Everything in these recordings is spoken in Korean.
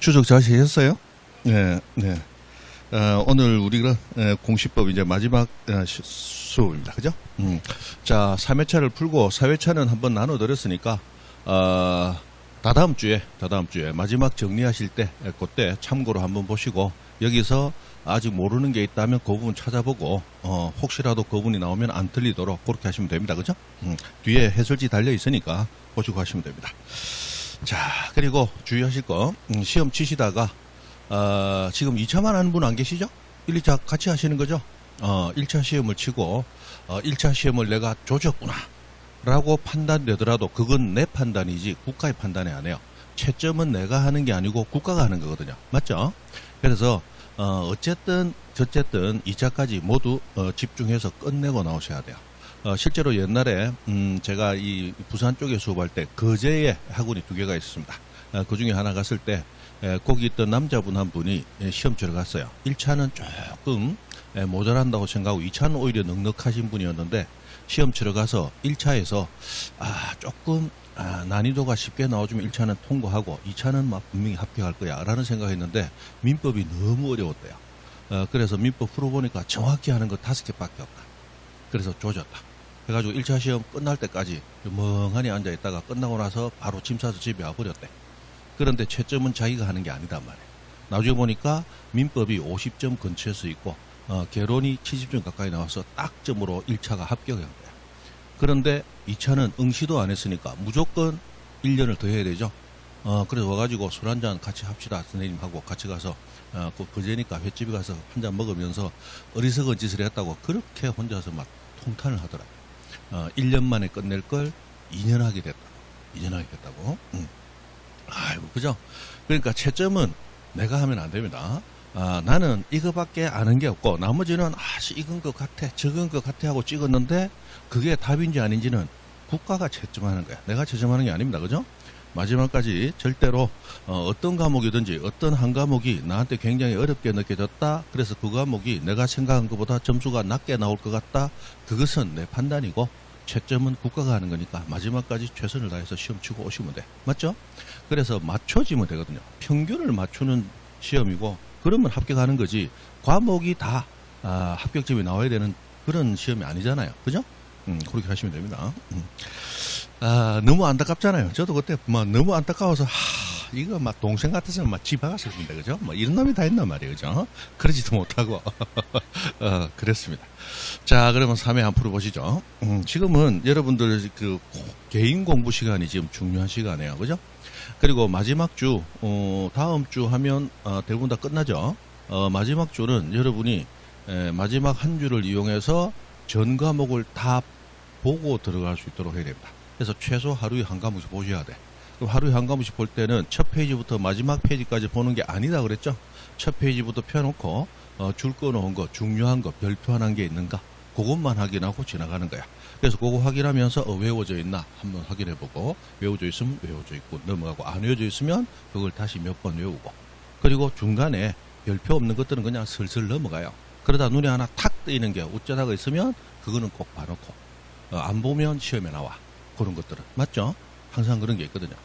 추석 잘 지냈어요? 네, 네. 오늘 우리가 공시법 이제 마지막 수업입니다. 그죠? 자, 3회차를 풀고 4회차는 한번 나눠드렸으니까, 다다음 주에 마지막 정리하실 때, 그때 참고로 한번 보시고, 여기서 아직 모르는 게 있다면 그 부분 찾아보고, 혹시라도 그 부분이 나오면 안 틀리도록 그렇게 하시면 됩니다. 그죠? 뒤에 해설지 달려 있으니까 보시고 하시면 됩니다. 자, 그리고 주의하실 거, 시험 치시다가, 지금 2차만 하는 분 안 계시죠? 1, 2차 같이 하시는 거죠? 1차 시험을 치고, 1차 시험을 내가 조졌구나. 라고 판단되더라도 그건 내 판단이지 국가의 판단이 아니에요. 채점은 내가 하는 게 아니고 국가가 하는 거거든요. 맞죠? 그래서, 어쨌든 2차까지 모두 집중해서 끝내고 나오셔야 돼요. 실제로 옛날에 제가 이 부산 쪽에 수업할 때 거제에 학원이 2개가 있었습니다. 그 중에 하나 갔을 때 거기 있던 남자분 한 분이 시험 치러 갔어요. 1차는 조금 모자란다고 생각하고 2차는 오히려 넉넉하신 분이었는데 시험 치러 가서 1차에서 조금 난이도가 쉽게 나와주면 1차는 통과하고 2차는 막 분명히 합격할 거야 라는 생각했는데 민법이 너무 어려웠대요. 그래서 민법 풀어보니까 정확히 하는 거 5개밖에 없다. 그래서 조졌다. 그래가지고 1차 시험 끝날 때까지 멍하니 앉아있다가 끝나고 나서 바로 짐 싸서 집에 와버렸대. 그런데 채점은 자기가 하는 게 아니단 말이에요. 나중에 보니까 민법이 50점 근처에 서 있고 개론이 70점 가까이 나와서 딱점으로 1차가 합격한 거야. 그런데 2차는 응시도 안 했으니까 무조건 1년을 더 해야 되죠. 그래서 와가지고 술 한잔 같이 합시다. 선생님하고 같이 가서 그제니까 횟집에 가서 한잔 먹으면서 어리석은 짓을 했다고 그렇게 혼자서 막 통탄을 하더라고요. 1년 만에 끝낼 걸 2년 하게 됐다고. 아이고, 그죠? 그러니까 채점은 내가 하면 안 됩니다. 나는 이거밖에 아는 게 없고, 나머지는, 이건 것 같아, 저건 것 같아 하고 찍었는데, 그게 답인지 아닌지는 국가가 채점하는 거야. 내가 채점하는 게 아닙니다. 그죠? 마지막까지 절대로, 어떤 과목이든지, 어떤 한 과목이 나한테 굉장히 어렵게 느껴졌다. 그래서 그 과목이 내가 생각한 것보다 점수가 낮게 나올 것 같다. 그것은 내 판단이고, 채점은 국가가 하는 거니까 마지막까지 최선을 다해서 시험 치고 오시면 돼. 맞죠? 그래서 맞춰지면 되거든요. 평균을 맞추는 시험이고 그러면 합격하는 거지 과목이 다 합격점이 나와야 되는 그런 시험이 아니잖아요. 그죠? 그렇게 하시면 됩니다. 너무 안타깝잖아요. 저도 그때 막 너무 안타까워서 이거 막 동생 같아서 막 집 박았을 텐데, 그죠? 뭐 이런 놈이 다 있단 말이에요. 그죠? 그러지도 못하고 그랬습니다. 자, 그러면 3회 한번 풀어보시죠. 지금은 여러분들 그 개인 공부 시간이 지금 중요한 시간이에요. 그죠? 그리고 마지막 주, 다음 주 하면 대부분 다 끝나죠. 마지막 주는 여러분이 마지막 한 주를 이용해서 전 과목을 다 보고 들어갈 수 있도록 해야 됩니다. 그래서 최소 하루에 한 과목씩 보셔야 돼. 그럼 하루에 한 과목씩 볼 때는 첫 페이지부터 마지막 페이지까지 보는 게 아니다 그랬죠? 첫 페이지부터 펴놓고 줄 꺼놓은 거, 중요한 거, 별표 하나 게 있는가? 그것만 확인하고 지나가는 거야. 그래서 그거 확인하면서 외워져 있나 한번 확인해보고 외워져 있으면 외워져 있고 넘어가고 안 외워져 있으면 그걸 다시 몇 번 외우고 그리고 중간에 별표 없는 것들은 그냥 슬슬 넘어가요. 그러다 눈에 하나 탁 뜨이는 게 어쩌다가 있으면 그거는 꼭 봐놓고 안 보면 시험에 나와. 그런 것들은. 맞죠? 항상 그런 게 있거든요.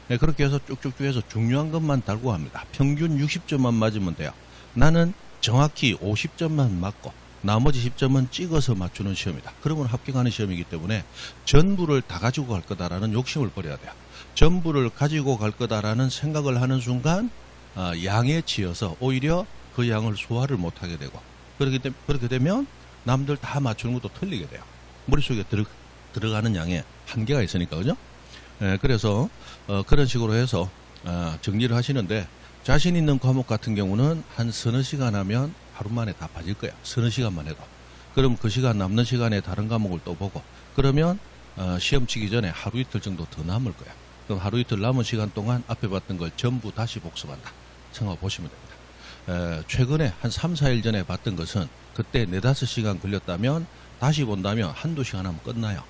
네, 그렇게 해서 쭉쭉쭉 해서 중요한 것만 달고 합니다. 평균 60점만 맞으면 돼요. 나는 정확히 50점만 맞고 나머지 10점은 찍어서 맞추는 시험이다. 그러면 합격하는 시험이기 때문에 전부를 다 가지고 갈 거다라는 욕심을 버려야 돼요. 전부를 가지고 갈 거다라는 생각을 하는 순간 양에 치여서 오히려 그 양을 소화를 못하게 되고 그렇게 되면 남들 다 맞추는 것도 틀리게 돼요. 머릿속에 들어가는 양에 한계가 있으니까. 그죠? 그래서 그런 식으로 해서 정리를 하시는데 자신 있는 과목 같은 경우는 한 서너 시간 하면 하루 만에 다 빠질 거야. 서너 시간만 해도. 그럼 그 시간 남는 시간에 다른 과목을 또 보고 그러면 시험 치기 전에 하루 이틀 정도 더 남을 거야. 그럼 하루 이틀 남은 시간 동안 앞에 봤던 걸 전부 다시 복습한다. 생각해 보시면 됩니다. 최근에 한 3, 4일 전에 봤던 것은 그때 4, 5시간 걸렸다면 다시 본다면 한두 시간 하면 끝나요.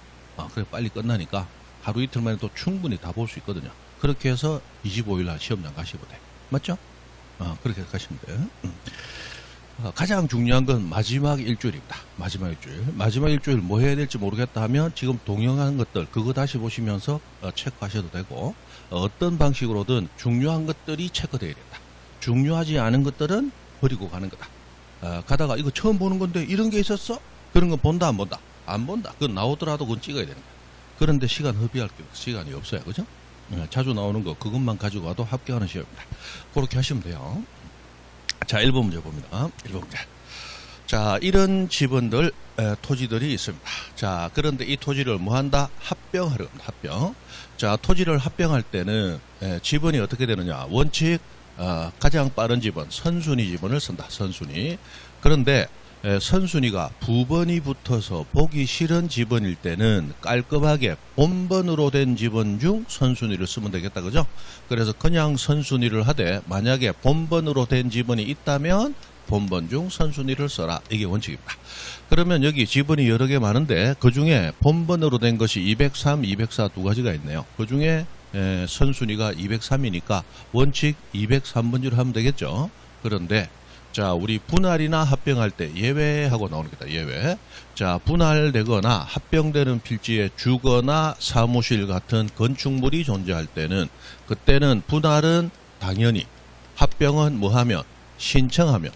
그래 빨리 끝나니까 하루 이틀만에 또 충분히 다 볼 수 있거든요. 그렇게 해서 25일 날 시험장 가시면 돼. 맞죠? 그렇게 가시면 돼요. 가장 중요한 건 마지막 일주일입니다. 마지막 일주일 뭐 해야 될지 모르겠다 하면 지금 동영한 것들 그거 다시 보시면서 체크하셔도 되고 어떤 방식으로든 중요한 것들이 체크되어야 된다. 중요하지 않은 것들은 버리고 가는 거다. 가다가 이거 처음 보는 건데 이런 게 있었어? 그런 건 본다 안 본다? 안 본다. 그건 나오더라도 그건 찍어야 되는 거야. 그런데 시간 허비할 시간이 없어요. 그죠? 자주 나오는 거 그것만 가지고 와도 합격하는 시험입니다. 그렇게 하시면 돼요. 자, 1번 문제 봅니다. 1번 문제. 자, 이런 지번들, 토지들이 있습니다. 자, 그런데 이 토지를 뭐 한다? 합병하려 합니다. 합병. 자, 토지를 합병할 때는 지번이 어떻게 되느냐? 원칙 가장 빠른 지번, 선순위 지번을 쓴다. 선순위. 그런데 선순위가 부번이 붙어서 보기 싫은 지번일 때는 깔끔하게 본번으로 된 지번 중 선순위를 쓰면 되겠다. 그죠? 그래서 그냥 선순위를 하되 만약에 본번으로 된 지번이 있다면 본번 중 선순위를 써라. 이게 원칙입니다. 그러면 여기 지번이 여러 개 많은데 그 중에 본번으로 된 것이 203, 204 두 가지가 있네요. 그 중에 선순위가 203이니까 원칙 203번지로 하면 되겠죠. 그런데 자, 우리 분할이나 합병할 때 예외하고 나오는 거다. 예외. 자, 분할되거나 합병되는 필지에 주거나 사무실 같은 건축물이 존재할 때는 그때는 분할은 당연히, 합병은 뭐 하면 신청하면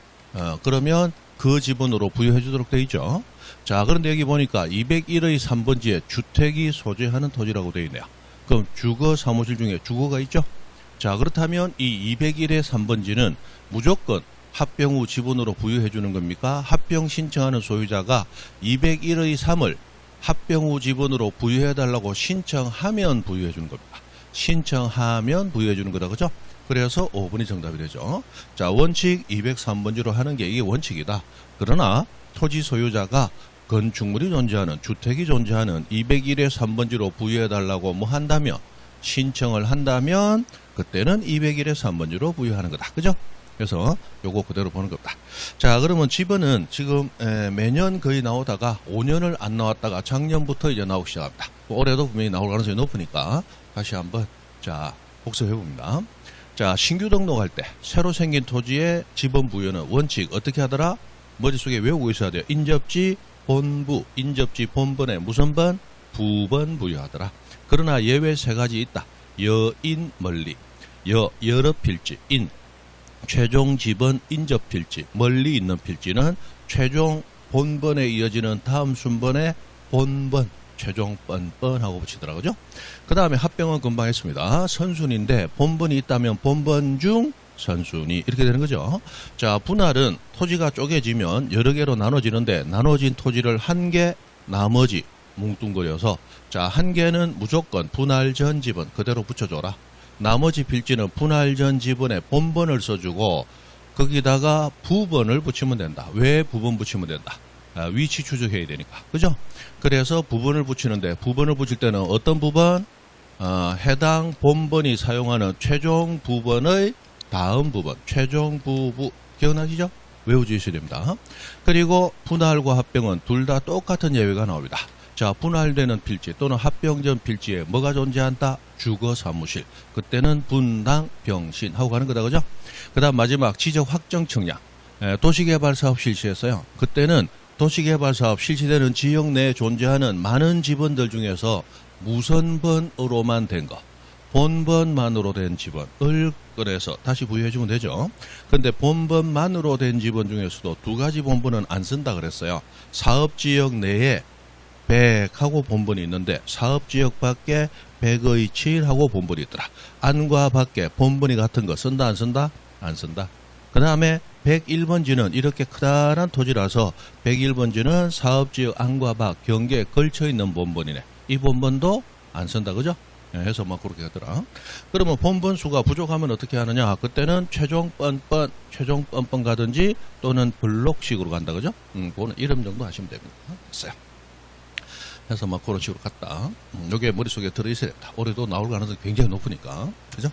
그러면 그 지분으로 부여해 주도록 되어 있죠. 자, 그런데 여기 보니까 201의 3번지에 주택이 소재하는 토지라고 되어 있네요. 그럼 주거 사무실 중에 주거가 있죠. 자, 그렇다면 이 201의 3번지는 무조건 합병 후 지분으로 부여해 주는 겁니까? 합병 신청하는 소유자가 201의 3을 합병 후 지분으로 부여해 달라고 신청하면 부여해 주는 겁니다. 신청하면 부여해 주는 거다. 그죠? 그래서 5번이 정답이 되죠. 자, 원칙 203번지로 하는 게 이게 원칙이다. 그러나 토지 소유자가 건축물이 존재하는, 주택이 존재하는 201의 3번지로 부여해 달라고 뭐 한다면, 신청을 한다면 그때는 201의 3번지로 부여하는 거다. 그죠? 그래서 요거 그대로 보는 겁니다. 자, 그러면 지번은 지금 매년 거의 나오다가 5년을 안 나왔다가 작년부터 이제 나오기 시작합니다. 올해도 분명히 나올 가능성이 높으니까 다시 한번 자 복습해 봅니다. 자, 신규 등록할 때 새로 생긴 토지의 지번 부여는 원칙 어떻게 하더라? 머릿속에 외우고 있어야 돼요. 인접지 본부, 인접지 본번에 무슨 번? 부번 부여하더라. 그러나 예외 세 가지 있다. 여인 멀리, 여러 필지, 인 최종 지번 인접 필지, 멀리 있는 필지는 최종 본번에 이어지는 다음 순번에 본번, 최종 뻔뻔하고 붙이더라고요. 그 다음에 합병은 금방 했습니다. 선순위인데 본번이 있다면 본번 중 선순위 이렇게 되는 거죠. 자, 분할은 토지가 쪼개지면 여러 개로 나눠지는데 나눠진 토지를 한 개 나머지 뭉뚱그려서 자, 한 개는 무조건 분할 전 지번 그대로 붙여줘라. 나머지 필지는 분할 전 지번에 본번을 써주고 거기다가 부번을 붙이면 된다. 왜 부번 붙이면 된다? 위치 추적해야 되니까. 그죠? 그래서 부번을 붙이는데 부번을 붙일 때는 어떤 부번? 해당 본번이 사용하는 최종 부번의 다음 부번, 최종 부부. 기억나시죠? 외워주셔야 됩니다. 그리고 분할과 합병은 둘 다 똑같은 예외가 나옵니다. 자, 분할되는 필지 또는 합병 전 필지에 뭐가 존재한다? 주거 사무실. 그때는 분당 병신 하고 가는 거다. 그죠? 그 다음 마지막 지적 확정 측량. 도시개발 사업 실시했어요. 그때는 도시개발 사업 실시되는 지역 내에 존재하는 많은 지번들 중에서 무선번으로만 된 거, 본번만으로 된 지번을 꺼내서 다시 부여해주면 되죠. 근데 본번만으로 된 지번 중에서도 두 가지 본번은 안 쓴다 그랬어요. 사업지역 내에 100하고 본번이 있는데 사업지역 밖에 100의 7하고 본번이 있더라. 안과 밖에 본번이 같은 거 쓴다 안 쓴다? 안 쓴다. 그 다음에 101번지는 이렇게 크다란 토지라서 101번지는 사업지역 안과 밖 경계에 걸쳐있는 본번이네. 이 본번도 안 쓴다. 그죠? 해서 막 그렇게 하더라. 그러면 본번 수가 부족하면 어떻게 하느냐? 그때는 최종 뻔뻔 가든지 또는 블록식으로 간다. 그죠? 그거는 이름 정도 하시면 됩니다. 됐어요. 해서 막 그런 식으로 갔다. 요게 머릿속에 들어있어야 됩니다. 올해도 나올 가능성이 굉장히 높으니까. 그죠?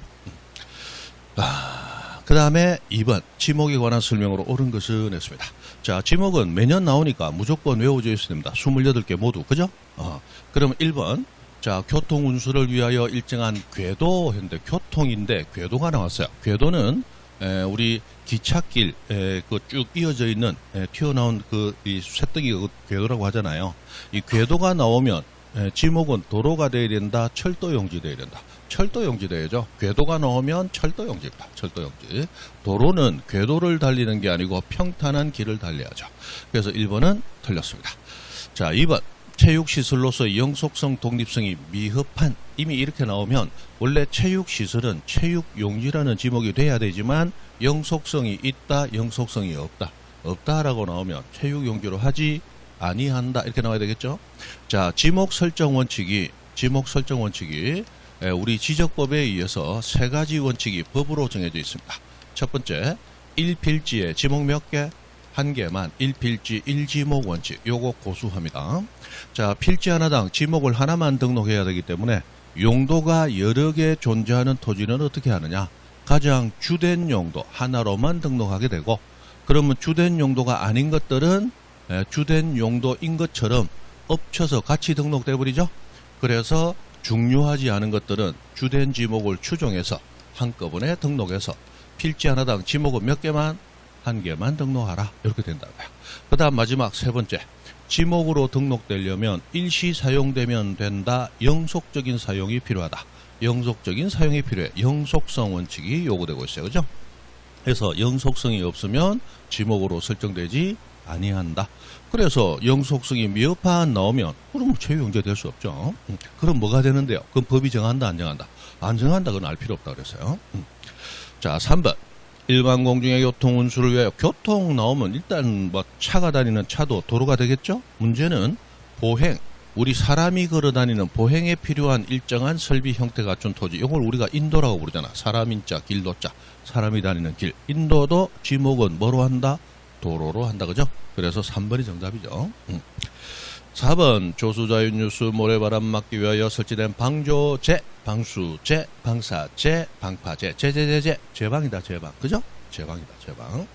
그 다음에 2번 지목에 관한 설명으로 옳은 것은 했습니다. 자, 지목은 매년 나오니까 무조건 외워져 있어야 됩니다. 28개 모두. 그죠? 그러면 1번 자, 교통 운수를 위하여 일정한 궤도 했는데 교통인데 궤도가 나왔어요. 궤도는 우리 기찻길 그 쭉 이어져 있는 튀어나온 그 이 쇠뜨기가 궤도라고 하잖아요. 이 궤도가 나오면 지목은 도로가 돼야 된다, 철도용지 돼야 된다. 철도용지 돼야죠. 궤도가 나오면 철도용지입니다. 철도용지. 도로는 궤도를 달리는 게 아니고 평탄한 길을 달려야죠. 그래서 1번은 틀렸습니다. 자, 2번. 체육시설로서 영속성, 독립성이 미흡한. 이미 이렇게 나오면 원래 체육시설은 체육용지라는 지목이 돼야 되지만 영속성이 있다, 영속성이 없다. 없다라고 나오면 체육용지로 하지 아니한다. 이렇게 나와야 되겠죠. 자, 지목 설정 원칙이 우리 지적법에 의해서 세 가지 원칙이 법으로 정해져 있습니다. 첫 번째, 1필지에 지목 몇 개? 한 개만. 1필지 1지목 원칙. 요거 고수합니다. 자, 필지 하나당 지목을 하나만 등록해야 되기 때문에 용도가 여러 개 존재하는 토지는 어떻게 하느냐? 가장 주된 용도 하나로만 등록하게 되고, 그러면 주된 용도가 아닌 것들은 주된 용도인 것처럼 엎쳐서 같이 등록돼 버리죠. 그래서 중요하지 않은 것들은 주된 지목을 추정해서 한꺼번에 등록해서 필지 하나당 지목은 몇 개만? 한 개만 등록하라. 이렇게 된다고요. 그 다음 마지막 세 번째. 지목으로 등록되려면 일시 사용되면 된다. 영속적인 사용이 필요하다. 영속적인 사용이 필요해. 영속성 원칙이 요구되고 있어요. 그죠? 그래서 영속성이 없으면 지목으로 설정되지 아니한다. 그래서 영속성이 미흡한 나오면 그럼 체육용지 될 수 없죠. 그럼 뭐가 되는데요? 그럼 법이 정한다, 안 정한다? 안 정한다. 그건 알 필요 없다 그랬어요. 자, 3번. 일반 공중의 교통 운수를 위하여 교통 나오면 일단 뭐 차가 다니는 차도 도로가 되겠죠? 문제는 보행, 우리 사람이 걸어 다니는 보행에 필요한 일정한 설비 형태 갖춘 토지. 이걸 우리가 인도라고 부르잖아. 사람인자, 길도자. 사람이 다니는 길. 인도도 지목은 뭐로 한다? 도로로 한다. 그죠? 그래서 3번이 정답이죠. 4번. 조수자윤뉴스 모래바람 막기 위하여 설치된 방조제, 방수제, 방사제, 방파제, 제방이다, 제방. 그죠? 제방이다, 제방.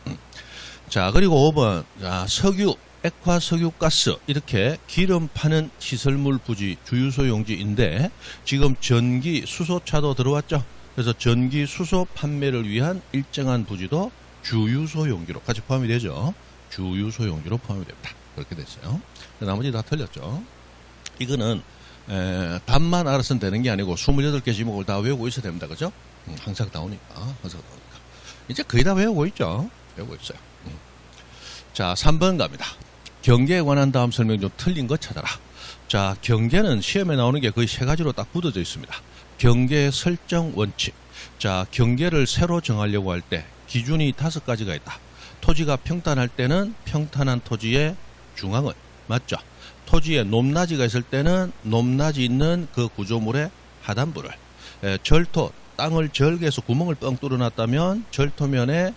자, 그리고 5번. 자, 석유, 액화 석유가스, 이렇게 기름 파는 시설물 부지, 주유소 용지인데, 지금 전기, 수소차도 들어왔죠? 그래서 전기, 수소 판매를 위한 일정한 부지도 주유소 용지로 같이 포함이 되죠. 주유소 용지로 포함이 됩니다. 그렇게 됐어요. 나머지 다 틀렸죠. 이거는 답만 알아서는 되는 게 아니고 28개 지목을 다 외우고 있어야 됩니다. 그죠? 항상 나오니까. 이제 거의 다 외우고 있죠. 외우고 있어요. 자, 3번 갑니다. 경계에 관한 다음 설명 중 틀린 거 찾아라. 자, 경계는 시험에 나오는 게 거의 세 가지로 딱 굳어져 있습니다. 경계 설정 원칙. 자, 경계를 새로 정하려고 할 때 기준이 5가지가 있다. 토지가 평탄할 때는 평탄한 토지의 중앙을, 맞죠? 토지에 높낮이가 있을 때는 높낮이 있는 그 구조물의 하단부를, 절토, 땅을 절개해서 구멍을 뻥 뚫어놨다면 절토면의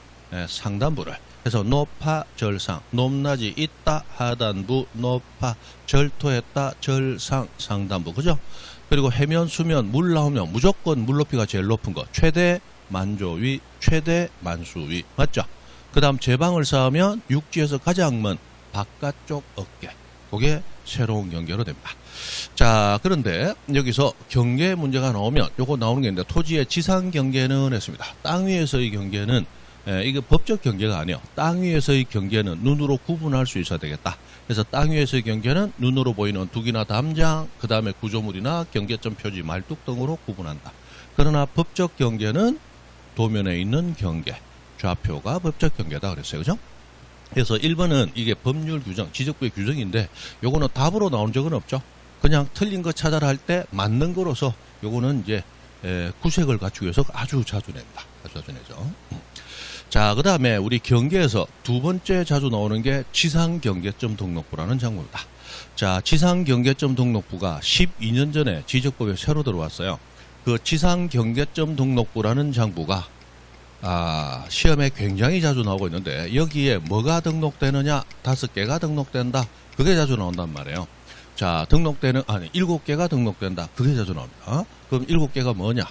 상단부를, 해서 높아, 절상, 높낮이 있다, 하단부, 높아, 절토했다, 절상, 상단부. 그죠? 그리고 해면, 수면, 물 나오면 무조건 물 높이가 제일 높은 거. 최대 만조위, 최대 만수위. 맞죠? 그 다음 제방을 쌓으면 육지에서 가장 먼 바깥쪽 어깨. 그게 새로운 경계로 됩니다. 자, 그런데 여기서 경계 문제가 나오면 요거 나오는 게 있는데, 토지의 지상 경계는 했습니다. 땅 위에서의 경계는 이게 법적 경계가 아니에요. 땅 위에서의 경계는 눈으로 구분할 수 있어야 되겠다. 그래서 땅 위에서의 경계는 눈으로 보이는 두기나 담장, 그 다음에 구조물이나 경계점 표지, 말뚝 등으로 구분한다. 그러나 법적 경계는 도면에 있는 경계, 좌표가 법적 경계다 그랬어요. 그죠? 그래서 1번은 이게 법률 규정, 지적부의 규정인데 요거는 답으로 나온 적은 없죠. 그냥 틀린 거 찾아라 할 때 맞는 거로서 요거는 이제 구색을 갖추기 위해서 아주 자주 냅니다. 아주 자주 내죠. 자, 그 다음에 우리 경계에서 두 번째 자주 나오는 게 지상경계점 등록부라는 장부입니다. 자, 지상경계점 등록부가 12년 전에 지적법에 새로 들어왔어요. 그 지상경계점 등록부라는 장부가 시험에 굉장히 자주 나오고 있는데, 여기에 뭐가 등록되느냐? 5개가 등록된다. 그게 자주 나온단 말이에요. 자, 7개가 등록된다. 그게 자주 나옵니다. 그럼 7개가 뭐냐?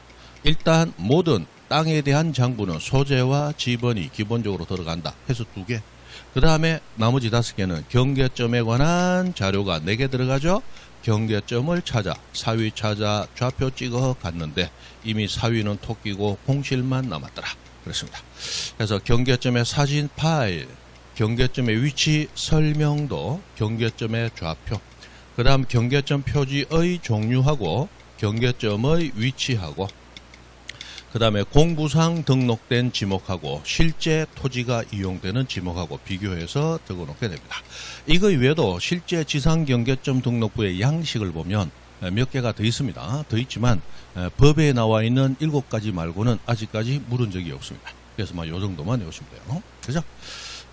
일단 모든 땅에 대한 장부는 소재와 지번이 기본적으로 들어간다. 해서 2개. 그 다음에 나머지 5개는 경계점에 관한 자료가 4개 들어가죠. 경계점을 찾아, 사위 찾아, 좌표 찍어 갔는데 이미 사위는 토끼고 공실만 남았더라. 그렇습니다. 그래서 경계점의 사진 파일, 경계점의 위치 설명도, 경계점의 좌표, 그 다음 경계점 표지의 종류하고 경계점의 위치하고 그 다음에 공부상 등록된 지목하고 실제 토지가 이용되는 지목하고 비교해서 적어놓게 됩니다. 이거 외에도 실제 지상경계점 등록부의 양식을 보면 몇 개가 더 있습니다. 더 있지만 법에 나와 있는 7가지 말고는 아직까지 물은 적이 없습니다. 그래서 요 정도만 외우시면 돼요. 그죠?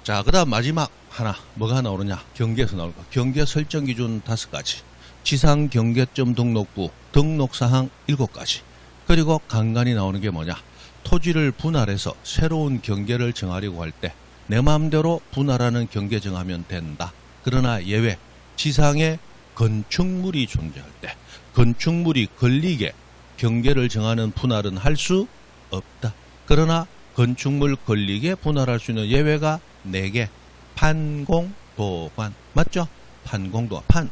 자, 그 다음 마지막 하나 뭐가 나오느냐? 경계에서 나올 거. 경계 설정 기준 5가지, 지상경계점 등록부 등록사항 7가지, 그리고 간간히 나오는 게 뭐냐? 토지를 분할해서 새로운 경계를 정하려고 할 때 내 마음대로 분할하는 경계 정하면 된다. 그러나 예외, 지상에 건축물이 존재할 때 건축물이 걸리게 경계를 정하는 분할은 할 수 없다. 그러나 건축물 걸리게 분할할 수 있는 예외가 4개. 판공, 도관. 맞죠? 판공도 판,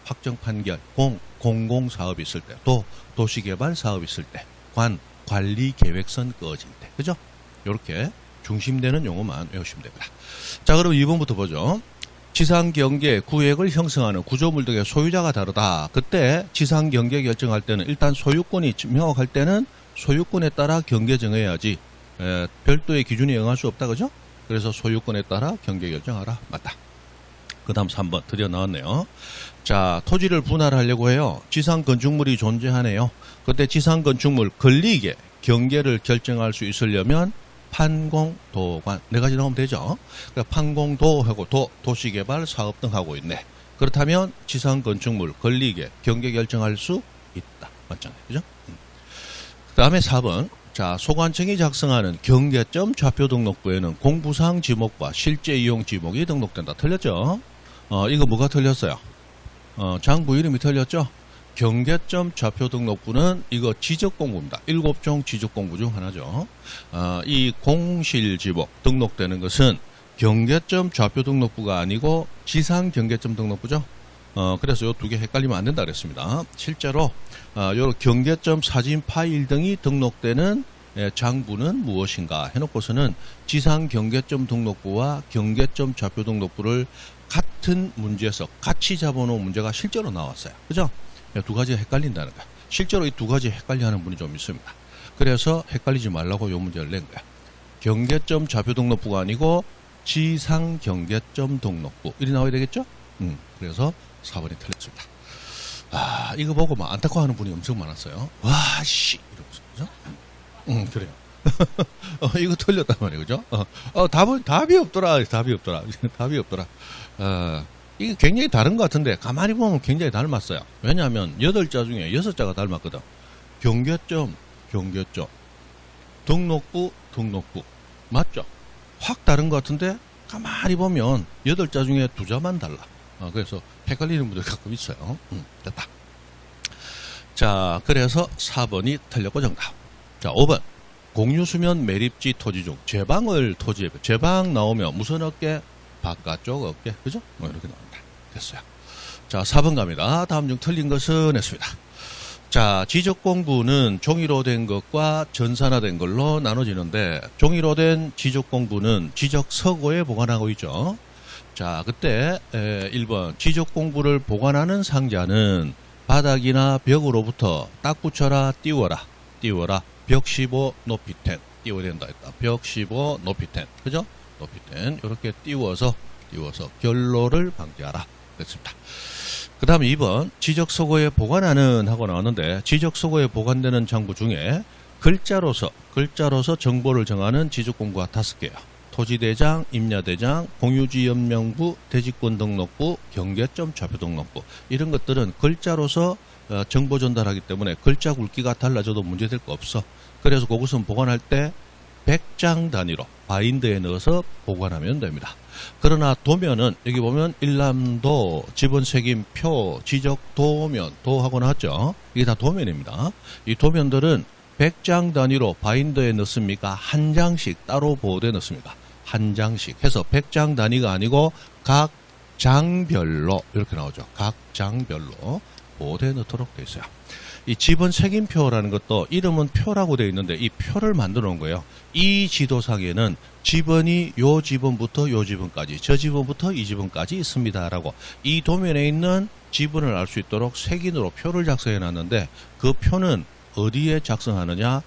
확정 판결. 공, 공공사업이 있을 때. 도, 도시개발 사업이 있을 때. 관, 관리계획선 꺼질 때. 그죠? 요렇게 중심되는 용어만 외우시면 됩니다. 자, 그럼 2번부터 보죠. 지상경계 구획을 형성하는 구조물 등의 소유자가 다르다. 그때 지상경계 결정할 때는 일단 소유권이 명확할 때는 소유권에 따라 경계 정해야지 별도의 기준이 응할 수 없다. 그죠? 그래서 소유권에 따라 경계 결정하라. 맞다. 그 다음 3번 드디어 나왔네요. 자, 토지를 분할하려고 해요. 지상 건축물이 존재하네요. 그때 지상 건축물 걸리게 경계를 결정할 수 있으려면 판공, 도관 4가지 나오면 되죠. 그러니까 판공도하고 도시개발 사업 등 하고 있네. 그렇다면 지상 건축물 걸리게 경계 결정할 수 있다. 맞잖아요. 그죠? 그 다음에 4번. 자, 소관청이 작성하는 경계점 좌표 등록부에는 공부상 지목과 실제 이용 지목이 등록된다. 틀렸죠? 이거 뭐가 틀렸어요? 장부 이름이 틀렸죠? 경계점 좌표 등록부는 이거 지적공부입니다. 7종 지적공부 중 하나죠. 이 공실지목 등록되는 것은 경계점 좌표 등록부가 아니고 지상 경계점 등록부죠. 그래서 요 2개 헷갈리면 안 된다 그랬습니다. 실제로 요 경계점 사진 파일 등이 등록되는 장부는 무엇인가 해놓고서는 지상 경계점 등록부와 경계점 좌표 등록부를 같은 문제에서 같이 잡아놓은 문제가 실제로 나왔어요. 그죠? 2가지가 헷갈린다는 거야. 실제로 이 2가지 헷갈려하는 분이 좀 있습니다. 그래서 헷갈리지 말라고 요 문제를 낸 거야. 경계점 좌표 등록부가 아니고 지상 경계점 등록부 이리 나와야 되겠죠? 그래서 4번이 틀렸습니다. 이거 보고 막 안타까워하는 분이 엄청 많았어요. 와, 씨 이러면서 그죠? 그래요. 이거 틀렸단 말이에요, 그죠? 답이 없더라. 답이 없더라. 이게 굉장히 다른 것 같은데 가만히 보면 굉장히 닮았어요. 왜냐하면 8자 중에 6자가 닮았거든. 경계점 등록부 맞죠? 확 다른 것 같은데 가만히 보면 8자 중에 2자만 달라. 그래서 헷갈리는 분들 가끔 있어요. 됐다. 자, 그래서 4번이 틀렸고 정답. 자, 5번. 공유수면 매립지 토지 중 제방을 토지에 제방 나오면 무슨 어깨? 바깥쪽 어깨. 그죠? 이렇게 나옵니다. 됐어요. 자, 4번 갑니다. 다음 중 틀린 것은 했습니다. 자, 지적공부는 종이로 된 것과 전산화된 걸로 나눠지는데 종이로 된 지적공부는 지적서고에 보관하고 있죠. 자, 그때 1번 지적공부를 보관하는 상자는 바닥이나 벽으로부터 딱 붙여라, 띄워라. 벽 15 높이텐 띄워야 된다 했다. 벽 15 높이텐. 그죠? 높이텐 이렇게 띄워서 결로를 방지하라. 됐습니다. 그 다음 2번 지적서고에 보관하는 하고 나왔는데 지적서고에 보관되는 장부 중에 글자로서 정보를 정하는 지적공부가 5개야. 토지대장, 임야대장, 공유지연명부, 대지권 등록부, 경계점 좌표 등록부 이런 것들은 글자로서 정보 전달하기 때문에 글자 굵기가 달라져도 문제될 거 없어. 그래서 그것은 보관할 때 100장 단위로 바인드에 넣어서 보관하면 됩니다. 그러나 도면은 여기 보면 일람도, 지번색임표, 지적도면, 도하고 나왔죠. 이게 다 도면입니다. 이 도면들은 100장 단위로 바인더에 넣습니까? 한 장씩 따로 보호대에 넣습니다. 한 장씩 해서 100장 단위가 아니고 각 장별로 이렇게 나오죠. 각 장별로 보호대에 넣도록 되어 있어요. 이 지번 책임표라는 것도 이름은 표라고 되어 있는데 이 표를 만들어 놓은 거예요. 이 지도상에는 지번이 요 지번부터 요 지번까지, 저 지번부터 이 지번까지 있습니다라고 이 도면에 있는 지번을 알 수 있도록 색인으로 표를 작성해 놨는데 그 표는 어디에 작성하느냐?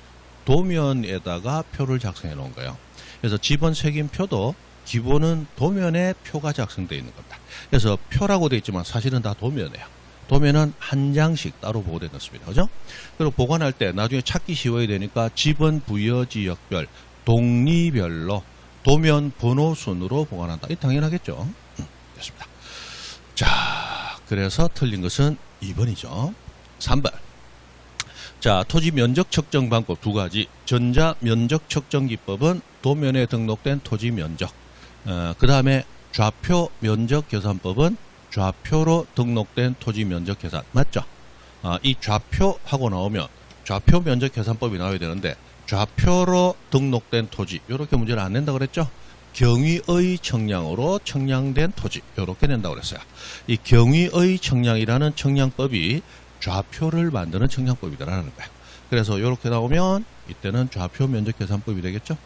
도면에다가 표를 작성해 놓은 거예요. 그래서 지번 색인표도 기본은 도면에 표가 작성되어 있는 겁니다. 그래서 표라고 되어 있지만 사실은 다 도면이에요. 도면은 한 장씩 따로 보호되어 있습니다. 그죠? 그리고 보관할 때 나중에 찾기 쉬워야 되니까 지번 부여 지역별 동리별로 도면 번호 순으로 보관한다. 이 당연하겠죠. 됐습니다. 자, 그래서 틀린 것은 2번이죠. 3번. 자, 토지 면적 측정 방법 두 가지. 전자 면적 측정 기법은 도면에 등록된 토지 면적. 그 다음에 좌표 면적 계산법은 좌표로 등록된 토지 면적 계산. 맞죠? 이 좌표 하고 나오면 좌표 면적 계산법이 나와야 되는데 좌표로 등록된 토지. 이렇게 문제를 안 낸다고 그랬죠? 경위의 청량으로 청량된 토지. 이렇게 낸다고 그랬어요. 이 경위의 청량이라는 청량법이 좌표를 만드는 청량법이다라는 거예요. 그래서 이렇게 나오면 이때는 좌표 면적 계산법이 되겠죠?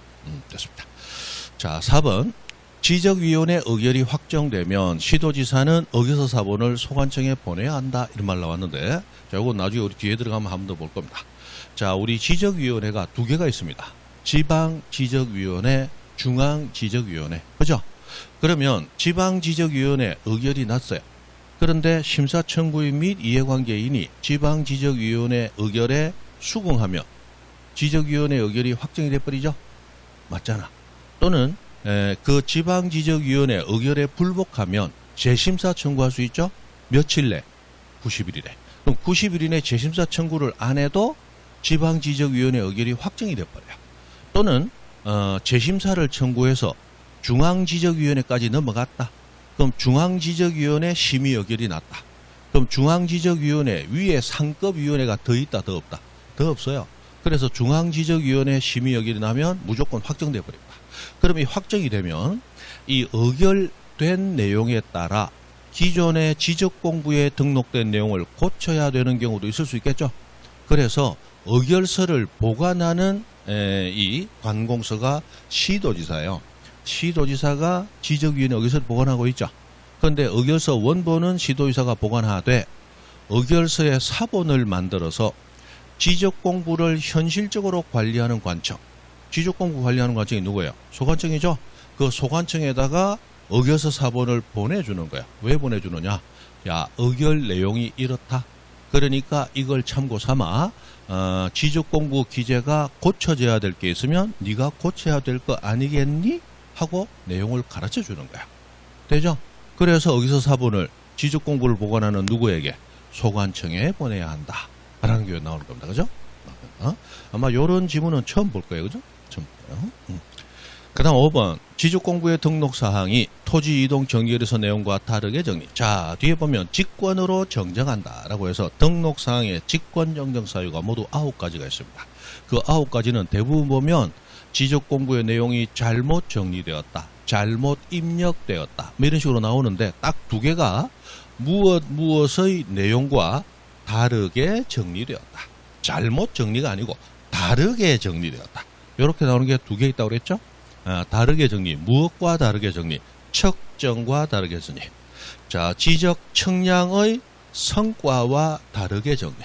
됐습니다. 자, 4번. 지적위원회 의결이 확정되면 시도지사는 의결서 사본을 소관청에 보내야 한다. 이런 말 나왔는데, 자, 이건 나중에 우리 뒤에 들어가면 한 번 더 볼 겁니다. 자, 우리 지적위원회가 두 개가 있습니다. 지방지적위원회, 중앙지적위원회. 그죠? 그러면 지방지적위원회 의결이 났어요. 그런데 심사청구인 및 이해관계인이 지방지적위원회 의결에 수긍하면 지적위원회 의결이 확정이 돼버리죠? 맞잖아. 또는 그 지방지적위원회 의결에 불복하면 재심사 청구할 수 있죠? 며칠 내? 90일 이내. 그럼 90일 이내 재심사 청구를 안 해도 지방지적위원회 의결이 확정이 돼버려요. 또는 재심사를 청구해서 중앙지적위원회까지 넘어갔다. 그럼 중앙지적위원회 심의 의결이 났다. 그럼 중앙지적위원회 위에 상급위원회가 더 있다, 더 없다? 더 없어요. 그래서 중앙지적위원회 심의 의결이 나면 무조건 확정돼 버립니다. 그럼 이 확정이 되면 이 의결된 내용에 따라 기존의 지적공부에 등록된 내용을 고쳐야 되는 경우도 있을 수 있겠죠. 그래서 의결서를 보관하는 이 관공서가 시도지사예요. 시도지사가 지적위원회 의결서를 보관하고 있죠. 그런데 의결서 원본은 시도지사가 보관하되 의결서의 사본을 만들어서 지적공부를 현실적으로 관리하는 관청. 지적공부 관리하는 관청이 누구예요? 소관청이죠. 그 소관청에다가 의결서 사본을 보내주는 거야. 왜 보내주느냐? 야, 의결 내용이 이렇다. 그러니까 이걸 참고 삼아 지적공부 기재가 고쳐져야 될 게 있으면 네가 고쳐야 될 거 아니겠니? 하고 내용을 가르쳐 주는 거야. 되죠? 그래서 의결서 사본을 지적공부를 보관하는 누구에게? 소관청에 보내야 한다. 라는 게 나오는 겁니다. 그죠? 아마 요런 지문은 처음 볼 거예요. 그죠? 처음 볼 거예요. 그 다음 5번. 지적공부의 등록사항이 토지 이동 정결에서 내용과 다르게 정리. 자, 뒤에 보면 직권으로 정정한다. 라고 해서 등록사항의 직권 정정 사유가 모두 9가지가 있습니다. 그 9가지는 대부분 보면 지적공부의 내용이 잘못 정리되었다. 잘못 입력되었다. 뭐 이런 식으로 나오는데 딱 두 개가 무엇의 내용과 다르게 정리되었다. 잘못 정리가 아니고 다르게 정리되었다. 이렇게 나오는 게 두 개 있다고 그랬죠? 다르게 정리. 무엇과 다르게 정리? 측정과 다르게 정리. 자, 지적 청량의 성과와 다르게 정리.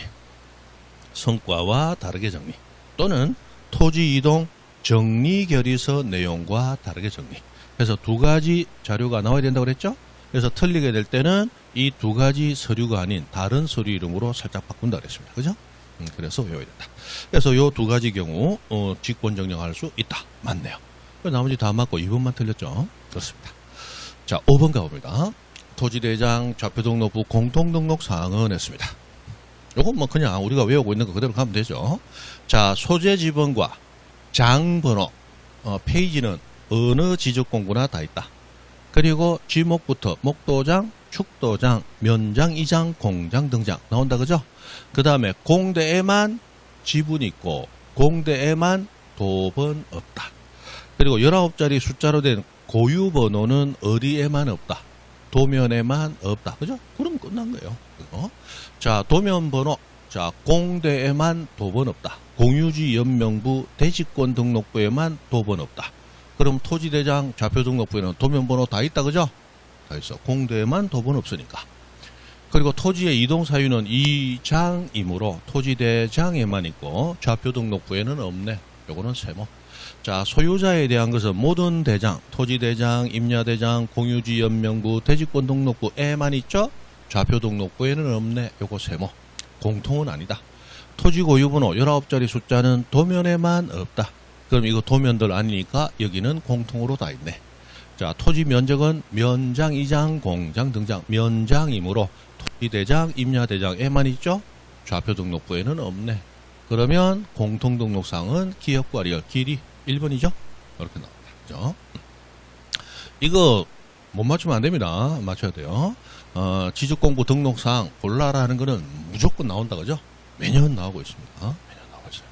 성과와 다르게 정리. 또는 토지 이동 정리 결의서 내용과 다르게 정리. 그래서 두 가지 자료가 나와야 된다고 그랬죠? 그래서 틀리게 될 때는 이 두 가지 서류가 아닌 다른 서류 이름으로 살짝 바꾼다 그랬습니다. 그죠? 그래서 외워야 된다. 그래서 요 두 가지 경우 직권 정정할 수 있다. 맞네요. 나머지 다 맞고 2번만 틀렸죠. 그렇습니다. 자, 5번 가봅니다. 토지대장 좌표등록부 공통등록 사항은 했습니다. 요건 뭐 그냥 우리가 외우고 있는 거 그대로 가면 되죠. 자, 소재 지번과 장번호, 페이지는 어느 지적공부나 다 있다. 그리고 지목부터 목도장, 축도장, 면장, 이장, 공장, 등장 나온다. 그죠? 그 다음에 공대에만 지분이 있고 공대에만 도번 없다. 그리고 19자리 숫자로 된 고유번호는 어디에만 없다. 도면에만 없다. 그죠? 그럼 끝난 거예요. 자, 도면번호 자, 공대에만 도번 없다. 공유지 연명부 대지권 등록부에만 도번 없다. 그럼 토지대장 좌표 등록부에는 도면번호 다 있다, 그죠? 다 있어. 공대에만 도번 없으니까. 그리고 토지의 이동 사유는 이장이므로 토지대장에만 있고 좌표 등록부에는 없네. 요거는 세모. 자, 소유자에 대한 것은 모든 대장, 토지대장, 임야대장, 공유지 연명부, 대지권 등록부에만 있죠? 좌표 등록부에는 없네. 요거 세모. 공통은 아니다. 토지 고유번호 19자리 숫자는 도면에만 없다. 그럼 이거 도면들 아니니까 여기는 공통으로 다 있네. 자, 토지 면적은 면장, 이장, 공장, 등장, 면장이므로 토지대장, 임야대장에만 있죠? 좌표 등록부에는 없네. 그러면 공통등록상은 기역과 리얼, 길이 1번이죠? 이렇게 나옵니다. 그죠? 이거 못 맞추면 안 됩니다. 맞춰야 돼요. 지적공부 등록상 골라라는 거는 무조건 나온다, 그죠? 매년 나오고 있습니다. 매년 나오고 있어요.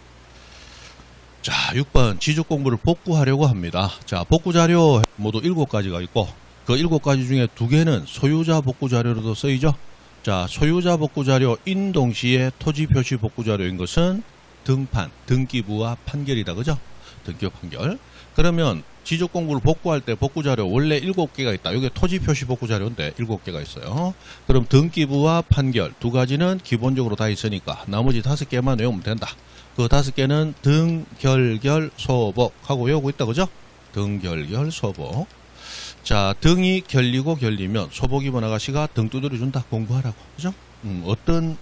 자, 6번 지적공부를 복구하려고 합니다. 자, 복구자료 모두 7가지가 있고 그 7가지 중에 2개는 소유자 복구자료로도 쓰이죠. 자, 소유자 복구자료 인동시에 토지표시 복구자료인 것은 등판, 등기부와 판결이다, 그죠? 등기부 판결. 그러면 지적공부를 복구할 때 복구자료 원래 7개가 있다. 이게 토지표시 복구자료인데 7개가 있어요. 그럼 등기부와 판결 2가지는 기본적으로 다 있으니까 나머지 5개만 외우면 된다. 그 5개는 등, 결, 소복 하고 외우고 있다, 그죠? 등, 결, 소복. 자, 등이 결리고 결리면 소복 입은 아가씨가 등 두드려 준다. 공부하라고, 그죠? 어떤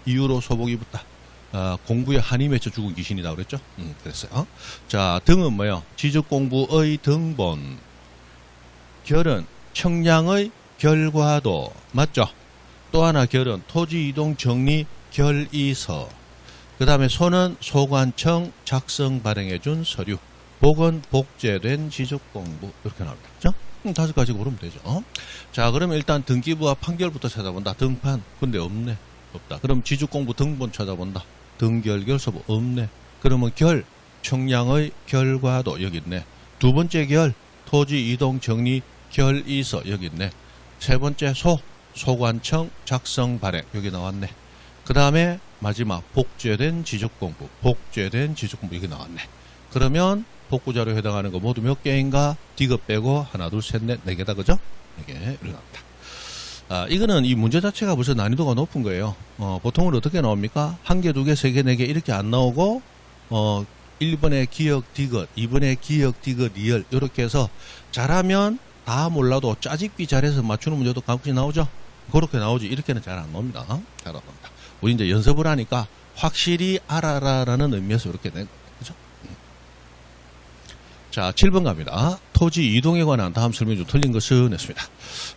이유로 소복 입었다. 공부에 한이 맺혀 죽은 귀신이다 그랬죠? 그랬어요. 자, 등은 뭐예요? 지적공부의 등본. 결은 청량의 결과도. 맞죠? 또 하나 결은 토지이동 정리 결의서. 그 다음에 소는 소관청 작성 발행해준 서류. 복은 복제된 지적공부. 이렇게 나옵니다. 그죠? 5가지 고르면 되죠. 자, 그러면 일단 등기부와 판결부터 찾아본다. 등판. 근데 없네. 없다. 그럼 지적공부 등본 찾아본다. 등결소부 없네. 그러면 결, 청량의 결과도 여기 있네. 2번째 결, 토지 이동 정리 결의서 여기 있네. 3번째 소관청 작성 발행 여기 나왔네. 그 다음에 마지막 복제된 지적공부 여기 나왔네. 그러면 복구자료에 해당하는 거 모두 몇 개인가? 디귿 빼고 하나, 둘, 셋, 넷, 4개다, 그죠? 4개 이렇게 나옵니다. 이거는 이 문제 자체가 벌써 난이도가 높은 거예요. 보통은 어떻게 나옵니까? 1개, 2개, 3개, 4개 이렇게 안 나오고 1번에 기역, 디귿, 2번에 기역, 디귿, 리얼 이렇게 해서 잘하면 다 몰라도 짜집기 잘해서 맞추는 문제도 가끔씩 나오죠. 그렇게 나오지 이렇게는 잘 안 나옵니다. 잘 안 나옵니다. 우리 이제 연습을 하니까 확실히 알아라라는 의미에서 이렇게 된 겁니다. 그죠? 자, 7번 갑니다. 토지 이동에 관한 다음 설명 중 틀린 것은 했습니다.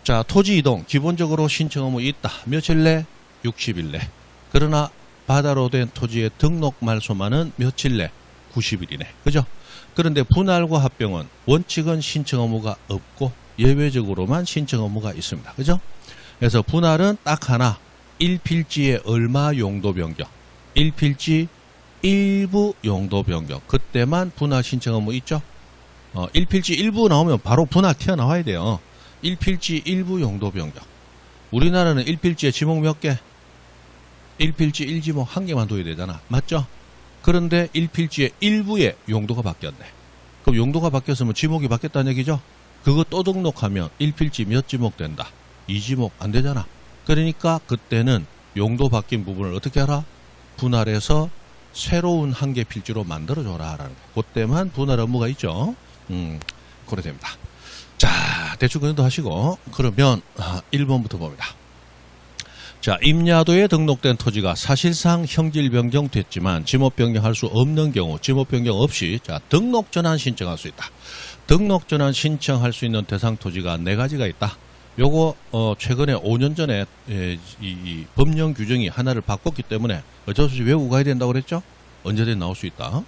자, 토지 이동 기본적으로 신청 의무 있다. 며칠 내? 60일 내. 그러나 바다로 된 토지의 등록 말소만은 며칠 내? 90일이네. 그죠? 그런데 분할과 합병은 원칙은 신청 의무가 없고 예외적으로만 신청 의무가 있습니다. 그죠? 그래서 분할은 딱 하나. 1필지의 얼마 용도 변경. 1필지 일부 용도 변경. 그때만 분할 신청 의무 있죠? 1필지 일부 나오면 바로 분할 튀어나와야 돼요. 1필지 일부 용도 변경. 우리나라는 1필지에 지목 몇 개? 1필지 1지목 1개만 둬야 되잖아. 맞죠? 그런데 1필지의 일부의 용도가 바뀌었네. 그럼 용도가 바뀌었으면 지목이 바뀌었다는 얘기죠? 그거 또 등록하면 1필지 몇 지목 된다? 2지목 안 되잖아. 그러니까 그때는 용도 바뀐 부분을 어떻게 하라? 분할해서 새로운 한 개 필지로 만들어줘라. 라는 거. 그때만 분할 업무가 있죠. 그래 됩니다. 자, 대충 그정도 하시고 그러면 1번부터 봅니다. 자, 임야도에 등록된 토지가 사실상 형질 변경됐지만 지목 변경할 수 없는 경우 지목 변경 없이 자, 등록 전환 신청할 수 있다. 등록 전환 신청할 수 있는 대상 토지가 4가지가 있다. 요거 최근에 5년 전에 이 법령 규정이 하나를 바꿨기 때문에 어쩔 수 없이 외우고 가야 된다고 그랬죠? 언제든 나올 수 있다.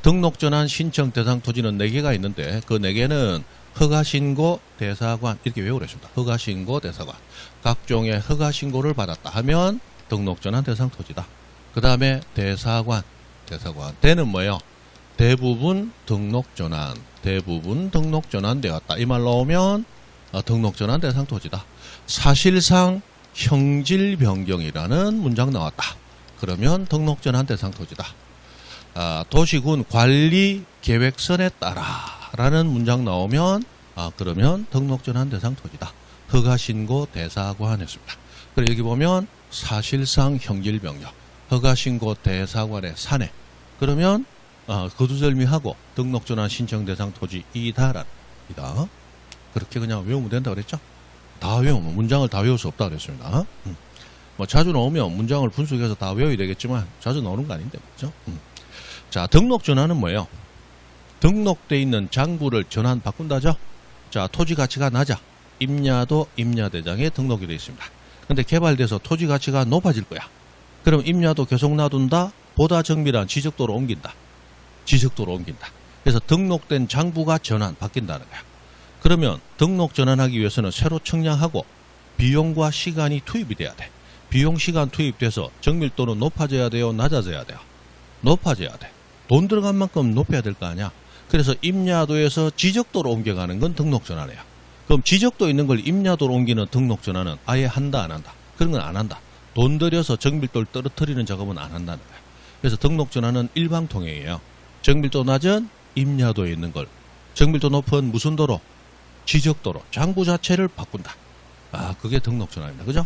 등록 전환 신청 대상 토지는 4개가 있는데 그 4개는 허가신고, 대사관 이렇게 외우랬습니다. 허가신고, 대사관. 각종의 허가신고를 받았다 하면 등록 전환 대상 토지다. 그 다음에 대사관. 대는 뭐예요? 대부분 등록 전환 되었다. 이 말 나오면 등록 전환 대상 토지다. 사실상 형질 변경이라는 문장 나왔다. 그러면 등록전환 대상 토지다. 도시군 관리 계획선에 따라라는 문장 나오면 그러면 등록전환 대상 토지다. 허가신고 대사관했습니다. 그리고 여기 보면 사실상 형질병력 허가신고 대사관의 사내 그러면 거두절미하고 등록전환 신청 대상 토지이다랍니다. 그렇게 그냥 외우면 된다 그랬죠? 다 외우면 문장을 다 외울 수 없다 그랬습니다. 뭐 자주 나오면 문장을 분석해서 다 외워야 되겠지만 자주 나오는 거 아닌데 그렇죠? 자, 등록전환은 뭐예요? 등록돼 있는 장부를 전환 바꾼다죠? 자, 토지 가치가 낮아. 임야도 임야대장에 등록이 되어 있습니다. 근데 개발돼서 토지 가치가 높아질 거야. 그럼 임야도 계속 놔둔다. 보다 정밀한 지적도로 옮긴다. 지적도로 옮긴다. 그래서 등록된 장부가 전환 바뀐다는 거야. 그러면 등록 전환하기 위해서는 새로 청량하고 비용과 시간이 투입이 돼야 돼. 비용 시간 투입돼서 정밀도는 높아져야 돼요? 낮아져야 돼요? 높아져야 돼. 돈 들어간 만큼 높여야 될 거 아니야. 그래서 임야도에서 지적도로 옮겨가는 건 등록 전환이에요. 그럼 지적도 있는 걸 임야도로 옮기는 등록 전환은 아예 한다 안 한다? 그런 건 안 한다. 돈 들여서 정밀도를 떨어뜨리는 작업은 안 한다는 거야. 그래서 등록 전환은 일방통행이에요. 정밀도 낮은 임야도에 있는 걸 정밀도 높은 무슨 도로? 지적도로 장부 자체를 바꾼다. 그게 등록 전환입니다. 그죠?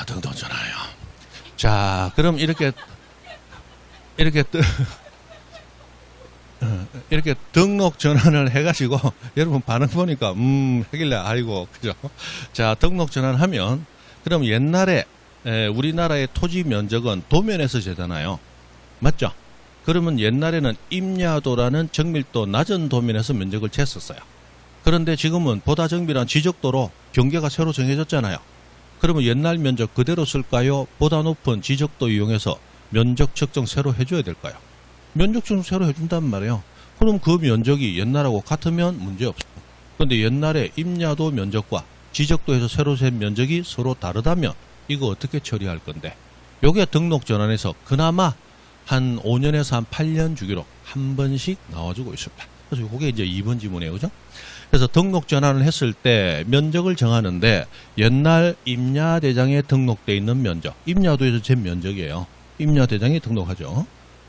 등록 전환이요. 자, 그럼 이렇게 등록 전환을 해가지고 여러분 반응 보니까 하길래 아이고 그죠? 자, 등록 전환하면 그럼 옛날에 우리나라의 토지 면적은 도면에서 재잖아요. 맞죠? 그러면 옛날에는 임야도라는 정밀도 낮은 도면에서 면적을 쟀었어요. 그런데 지금은 보다 정밀한 지적도로 경계가 새로 정해졌잖아요. 그러면 옛날 면적 그대로 쓸까요? 보다 높은 지적도 이용해서 면적 측정 새로 해줘야 될까요? 면적 측정 새로 해준단 말이에요. 그럼 그 면적이 옛날하고 같으면 문제없어요. 그런데 옛날에 임야도 면적과 지적도에서 새로 센 면적이 서로 다르다면 이거 어떻게 처리할 건데? 요게 등록 전환에서 그나마 한 5년에서 한 8년 주기로 한 번씩 나와주고 있습니다. 그래서 그게 이제 2번 지문이에요. 그죠? 그래서 등록 전환을 했을 때 면적을 정하는데 옛날 임야대장에 등록되어 있는 면적, 임야도에서 잰 면적이에요. 임야대장에 등록하죠.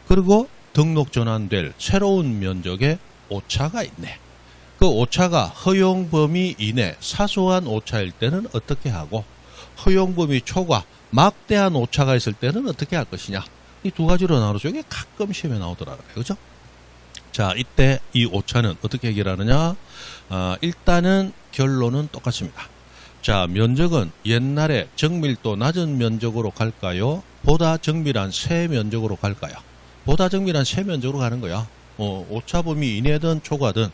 그리고 등록 전환될 새로운 면적에 오차가 있네. 그 오차가 허용 범위 이내 사소한 오차일 때는 어떻게 하고 허용 범위 초과 막대한 오차가 있을 때는 어떻게 할 것이냐. 이 두 가지로 나눠서 이게 가끔 시험에 나오더라고요. 그죠? 자, 이때 이 오차는 어떻게 해결하느냐? 일단은 결론은 똑같습니다. 자, 면적은 옛날에 정밀도 낮은 면적으로 갈까요? 보다 정밀한 새 면적으로 갈까요? 보다 정밀한 새 면적으로 가는 거야. 오차 범위 이내든 초과든.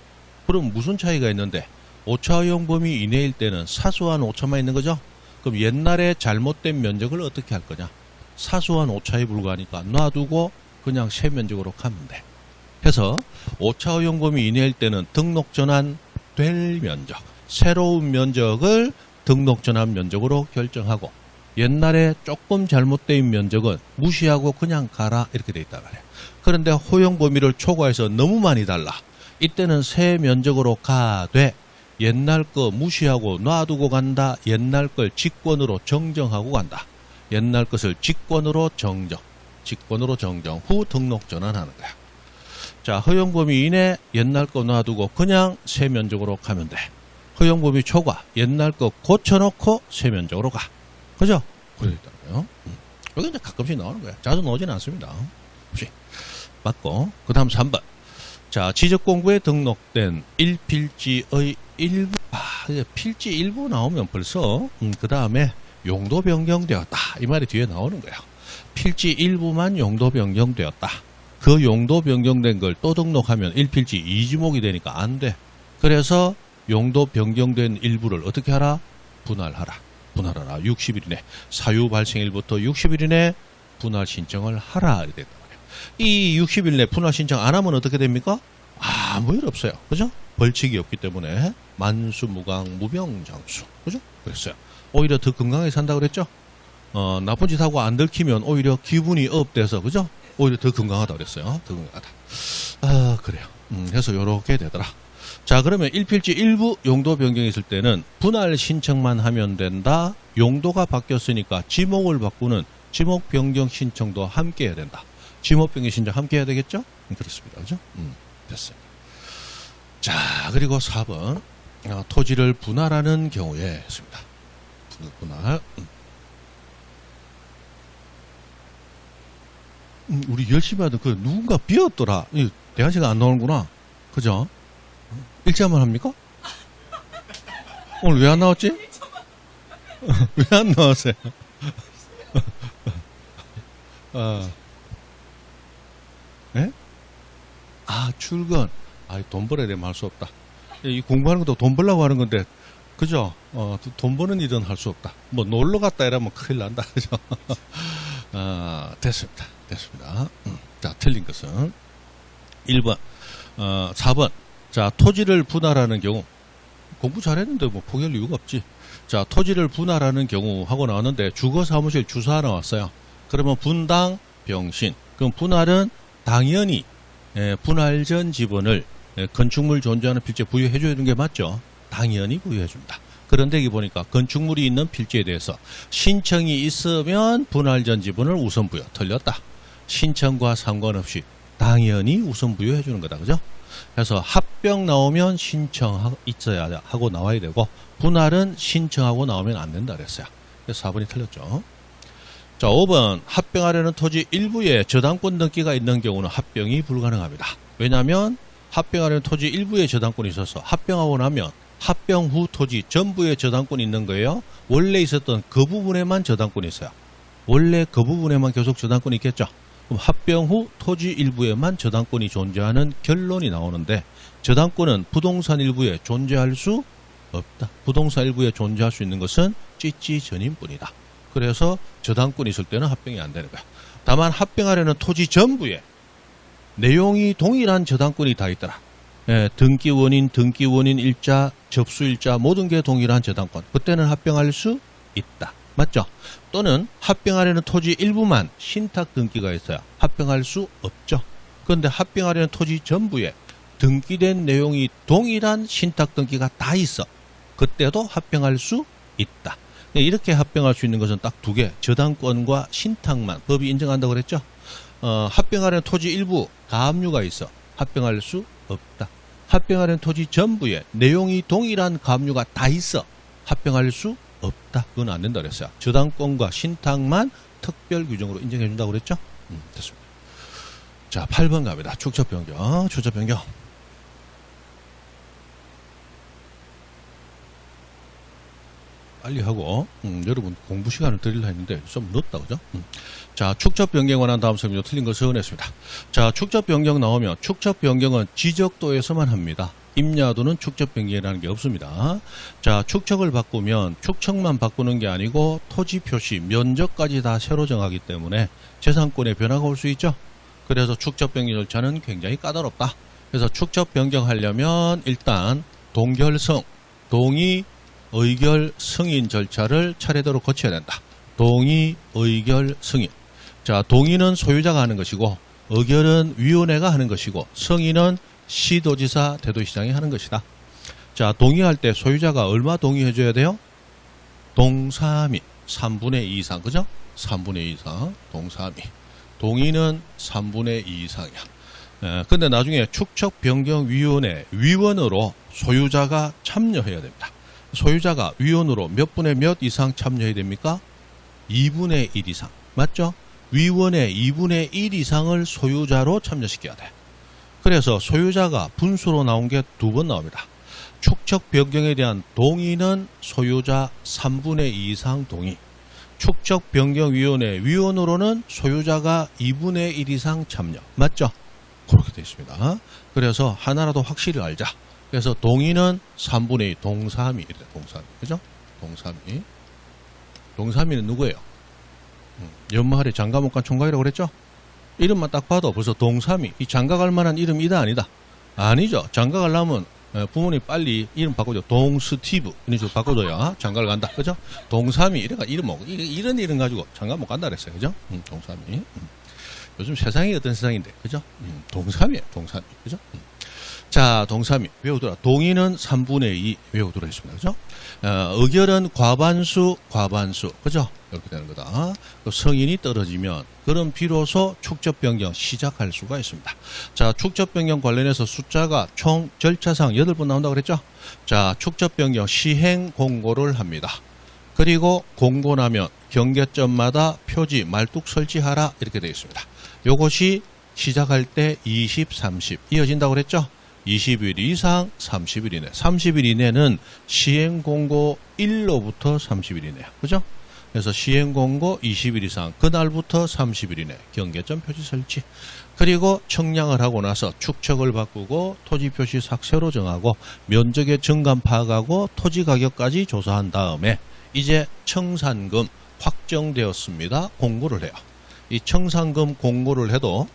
그럼 무슨 차이가 있는데? 오차 허용 범위 이내일 때는 사소한 오차만 있는 거죠? 그럼 옛날에 잘못된 면적을 어떻게 할 거냐? 사소한 오차에 불과하니까 놔두고 그냥 새 면적으로 가면 돼. 해서 오차 허용 범위 이내일 때는 등록 전환 될 면적, 새로운 면적을 등록 전환 면적으로 결정하고 옛날에 조금 잘못된 면적은 무시하고 그냥 가라 이렇게 돼 있단 말이에요. 그런데 허용 범위를 초과해서 너무 많이 달라. 이때는 새 면적으로 가되 옛날 거 무시하고 놔두고 간다. 옛날 걸 직권으로 정정하고 간다. 옛날 것을 직권으로 정정 후 등록 전환하는 거야. 자, 허용 범위 이내 옛날 거 놔두고 그냥 새 면적으로 가면 돼. 허용 범위 초과 옛날 거 고쳐놓고 새 면적으로 가. 그죠? 그래 있다고요. 여기 이제 가끔씩 나오는 거야. 자주 나오지는 않습니다. 혹시 맞고 그 다음 3번. 자, 지적공부에 등록된 1필지의 일부. 이제 필지 일부 나오면 벌써 그 다음에 용도 변경되었다. 이 말이 뒤에 나오는 거야. 필지 일부만 용도 변경되었다. 그 용도 변경된 걸 또 등록하면 1필지 2지목이 되니까 안 돼. 그래서 용도 변경된 일부를 어떻게 하라? 분할하라. 60일 이내. 사유 발생일부터 60일 이내 분할 신청을 하라. 이랬단 말이야. 이 60일 내 분할 신청 안 하면 어떻게 됩니까? 아무 일 없어요. 그죠? 벌칙이 없기 때문에 만수무강 무병장수. 그죠? 그랬어요. 오히려 더 건강하게 산다 그랬죠? 나쁜 짓 하고 안 들키면 오히려 기분이 업돼서, 그죠? 오히려 더 건강하다 그랬어요. 더 건강하다. 그래요. 그래서 요렇게 되더라. 자, 그러면 1필지 일부 용도 변경이 있을 때는 분할 신청만 하면 된다. 용도가 바뀌었으니까 지목을 바꾸는 지목 변경 신청도 함께 해야 된다. 지목 변경 신청 함께 해야 되겠죠? 그렇습니다. 그죠? 됐습니다. 자, 그리고 4번. 토지를 분할하는 경우에 했습니다. 분할. 우리 열심히 하던 그 누군가 비었더라. 대한시가 안 나오는구나. 그죠? 일자만 합니까? 오늘 왜 안 나왔지? 왜 안 나왔어요? 예? 출근. 돈 벌어야 되면 할 수 없다. 이 공부하는 것도 돈 벌려고 하는 건데, 그죠? 돈 버는 일은 할 수 없다. 뭐 놀러 갔다 이러면 큰일 난다. 그죠? 됐습니다. 됐습니다. 자, 틀린 것은 1번, 4번. 자, 토지를 분할하는 경우. 공부 잘했는데 뭐 포기할 이유가 없지. 자, 토지를 분할하는 경우 하고 나왔는데 주거 사무실 주소 나왔어요. 그러면 분당 병신. 그럼 분할은 당연히 분할 전 지분을 건축물 존재하는 필지에 부여해 줘야 되는 게 맞죠. 당연히 부여해 줍니다. 그런데 여기 보니까 건축물이 있는 필지에 대해서 신청이 있으면 분할 전 지분을 우선 부여. 틀렸다. 신청과 상관없이 당연히 우선 부여해 주는 거다. 그죠? 그래서 합병 나오면 신청 있어야 하고 나와야 되고 분할은 신청하고 나오면 안 된다 그랬어요. 그래서 4번이 틀렸죠. 자, 5번. 합병하려는 토지 일부에 저당권 등기가 있는 경우는 합병이 불가능합니다. 왜냐하면 합병하려는 토지 일부에 저당권이 있어서 합병하고 나면 합병 후 토지 전부에 저당권이 있는 거예요. 원래 있었던 그 부분에만 저당권이 있어요. 원래 그 부분에만 계속 저당권이 있겠죠. 그럼 합병 후 토지 일부에만 저당권이 존재하는 결론이 나오는데 저당권은 부동산 일부에 존재할 수 없다. 부동산 일부에 존재할 수 있는 것은 찌찌 전인뿐이다. 그래서 저당권이 있을 때는 합병이 안 되는 거야. 다만 합병하려는 토지 전부에 내용이 동일한 저당권이 다 있더라. 등기원인, 일자, 접수일자 모든 게 동일한 저당권. 그때는 합병할 수 있다. 맞죠? 또는 합병하려는 토지 일부만 신탁 등기가 있어요. 합병할 수 없죠. 그런데 합병하려는 토지 전부에 등기된 내용이 동일한 신탁 등기가 다 있어. 그때도 합병할 수 있다. 이렇게 합병할 수 있는 것은 딱 두 개. 저당권과 신탁만 법이 인정한다고 그랬죠. 합병하려는 토지 일부 가압류가 있어. 합병할 수 없다. 합병하려는 토지 전부에 내용이 동일한 가압류가 다 있어. 합병할 수 없다. 그건 안 된다 그랬어요. 저당권과 신탁만 특별 규정으로 인정해 준다고 그랬죠. 됐습니다. 자, 8번 갑니다. 축적 변경. 축적 변경. 빨리 하고 여러분 공부 시간을 드리려 했는데 좀 늦다. 그죠? 자, 축적 변경에 관한 다음 설명도 틀린 걸 서운했습니다. 자, 축적 변경 나오면 축적 변경은 지적도에서만 합니다. 임야도는 축적 변경이라는 게 없습니다. 자, 축척을 바꾸면 축척만 바꾸는 게 아니고 토지 표시, 면적까지 다 새로 정하기 때문에 재산권에 변화가 올 수 있죠. 그래서 축적 변경 절차는 굉장히 까다롭다. 그래서 축적 변경하려면 일단 동결성, 동의, 의결, 승인 절차를 차례대로 거쳐야 된다. 동의, 의결, 승인. 자, 동의는 소유자가 하는 것이고 의결은 위원회가 하는 것이고 승인은 시도지사, 대도시장이 하는 것이다. 자, 동의할 때 소유자가 얼마 동의해 줘야 돼요? 동사미 3분의 2 이상. 그죠? 3분의 2 이상. 동사미. 동의는 3분의 2 이상이야. 근데 나중에 축척변경위원회 위원으로 소유자가 참여해야 됩니다. 소유자가 위원으로 몇 분의 몇 이상 참여해야 됩니까? 2분의 1 이상. 맞죠? 위원회 2분의 1 이상을 소유자로 참여시켜야 돼. 그래서 소유자가 분수로 나온 게 2번 나옵니다. 축척 변경에 대한 동의는 소유자 3분의 2 이상 동의. 축척 변경위원회 위원으로는 소유자가 2분의 1 이상 참여. 맞죠? 그렇게 되어 있습니다. 그래서 하나라도 확실히 알자. 그래서 동의는 3분의 2 동사미. 동사미. 그죠? 동사미. 동사미는 누구예요? 연마할의 장가목간 총각이라고 그랬죠? 이름만 딱 봐도 벌써 동사미. 이 장가갈 만한 이름이다 아니다? 아니죠. 장가가려면 부모님 빨리 이름 바꿔줘. 동스티브 이런 식으로 바꿔줘야 장가를 간다. 그죠? 동사미. 이래가 이름 뭐 이런 이름 가지고 장가 못 간다 그랬어요. 그죠? 동사미. 요즘 세상이 어떤 세상인데. 그죠? 동사미예요. 동사미. 그죠? 자, 동사미 외우더라. 동의는 3분의 2 외우도록 했습니다. 그죠? 의결은 과반수, 그죠? 이렇게 되는 거다. 성인이 떨어지면, 그럼 비로소 축적 변경 시작할 수가 있습니다. 자, 축적 변경 관련해서 숫자가 총 절차상 8번 나온다고 그랬죠? 자, 축적 변경 시행 공고를 합니다. 그리고 공고 나면 경계점마다 표지, 말뚝 설치하라 이렇게 되어 있습니다. 요것이 시작할 때 20, 30 이어진다고 그랬죠? 20일 이상 30일 이내. 30일 이내는 시행공고 1로부터 30일 이내. 그죠? 그래서 시행공고 20일 이상 그날부터 30일 이내 경계점 표시 설치. 그리고 청량을 하고 나서 축척을 바꾸고 토지표시 삭세로 정하고 면적의 증감 파악하고 토지 가격까지 조사한 다음에 이제 청산금 확정되었습니다. 공고를 해요. 이 청산금 공고를 해도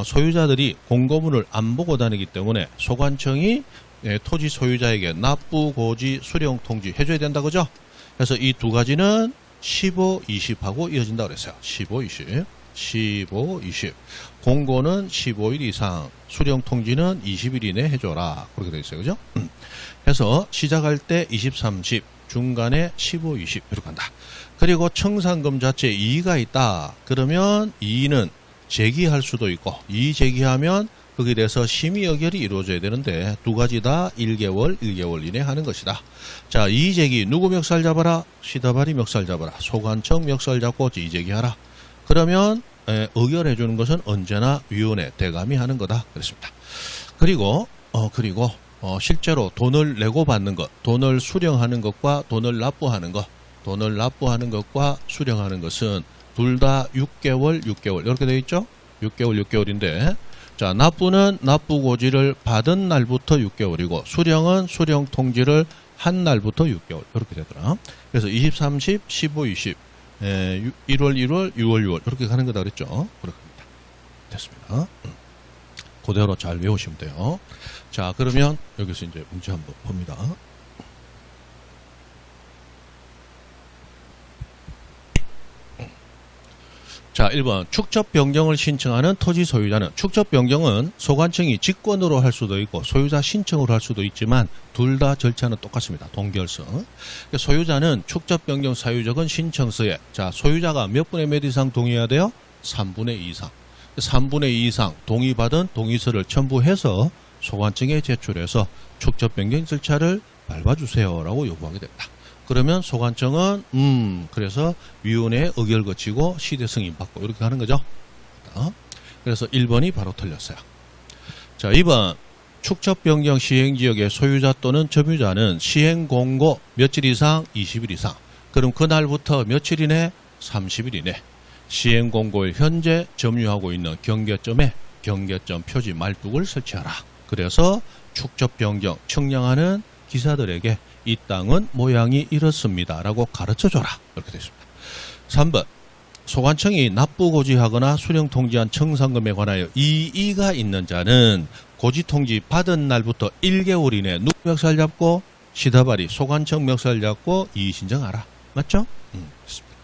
소유자들이 공고문을 안 보고 다니기 때문에 소관청이 토지 소유자에게 납부, 고지, 수령 통지 해줘야 된다 그죠? 그래서 이 두 가지는 15, 20하고 이어진다 그랬어요. 15, 20. 15, 20. 공고는 15일 이상, 수령 통지는 20일 이내 해줘라. 그렇게 되어 있어요. 그죠? 해서 시작할 때 20, 30, 중간에 15, 20 이렇게 한다. 그리고 청산금 자체에 이의가 있다. 그러면 이의는 제기할 수도 있고, 이의 제기하면 거기에 대해서 심의 의결이 이루어져야 되는데 두 가지 다 1개월 이내 하는 것이다. 자, 이의 제기 누구 멱살 잡아라? 시다발이 멱살 잡아라. 소관청 멱살 잡고 이의 제기하라. 그러면 의결해 주는 것은 언제나 위원회 대감이 하는 거다. 그렇습니다. 그리고 실제로 돈을 내고 받는 것, 돈을 수령하는 것과 돈을 납부하는 것과 수령하는 것은 둘 다 6개월 이렇게 되어 있죠? 6개월인데 자, 납부는 납부 고지를 받은 날부터 6개월이고 수령은 수령 통지를 한 날부터 6개월 이렇게 되더라. 그래서 20, 30, 15, 20 1월 6월 이렇게 가는 거다 그랬죠? 그렇습니다. 됐습니다. 그대로 잘 외우시면 돼요. 자, 그러면 여기서 이제 문제 한번 봅니다. 자, 1번 축적 변경을 신청하는 토지 소유자는, 축적 변경은 소관청이 직권으로 할 수도 있고 소유자 신청으로 할 수도 있지만 둘 다 절차는 똑같습니다. 동결성. 소유자는 축적 변경 사유적은 신청서에, 자, 소유자가 몇 분의 몇 이상 동의해야 돼요? 3분의 2 이상. 3분의 2 이상 동의받은 동의서를 첨부해서 소관청에 제출해서 축적 변경 절차를 밟아주세요라고 요구하게 됩니다. 그러면 소관청은 그래서 위원회에 의결 거치고 시대 승인 받고 이렇게 하는 거죠. 그래서 1번이 바로 틀렸어요. 자, 2번 축적 변경 시행 지역의 소유자 또는 점유자는 시행 공고 며칠 이상 20일 이상. 그럼 그날부터 며칠 이내 30일 이내 시행 공고일 현재 점유하고 있는 경계점에 경계점 표지 말뚝을 설치하라. 그래서 축적 변경 청량하는 기사들에게 이 땅은 모양이 이렇습니다 라고 가르쳐줘라. 이렇게 되어 있습니다. 3번 소관청이 납부 고지하거나 수령 통지한 청산금에 관하여 이의가 있는 자는 고지 통지 받은 날부터 1개월 이내 누구 멱살 잡고? 시다발이 소관청 멱살 잡고 이의 신청하라. 맞죠? 그렇습니다.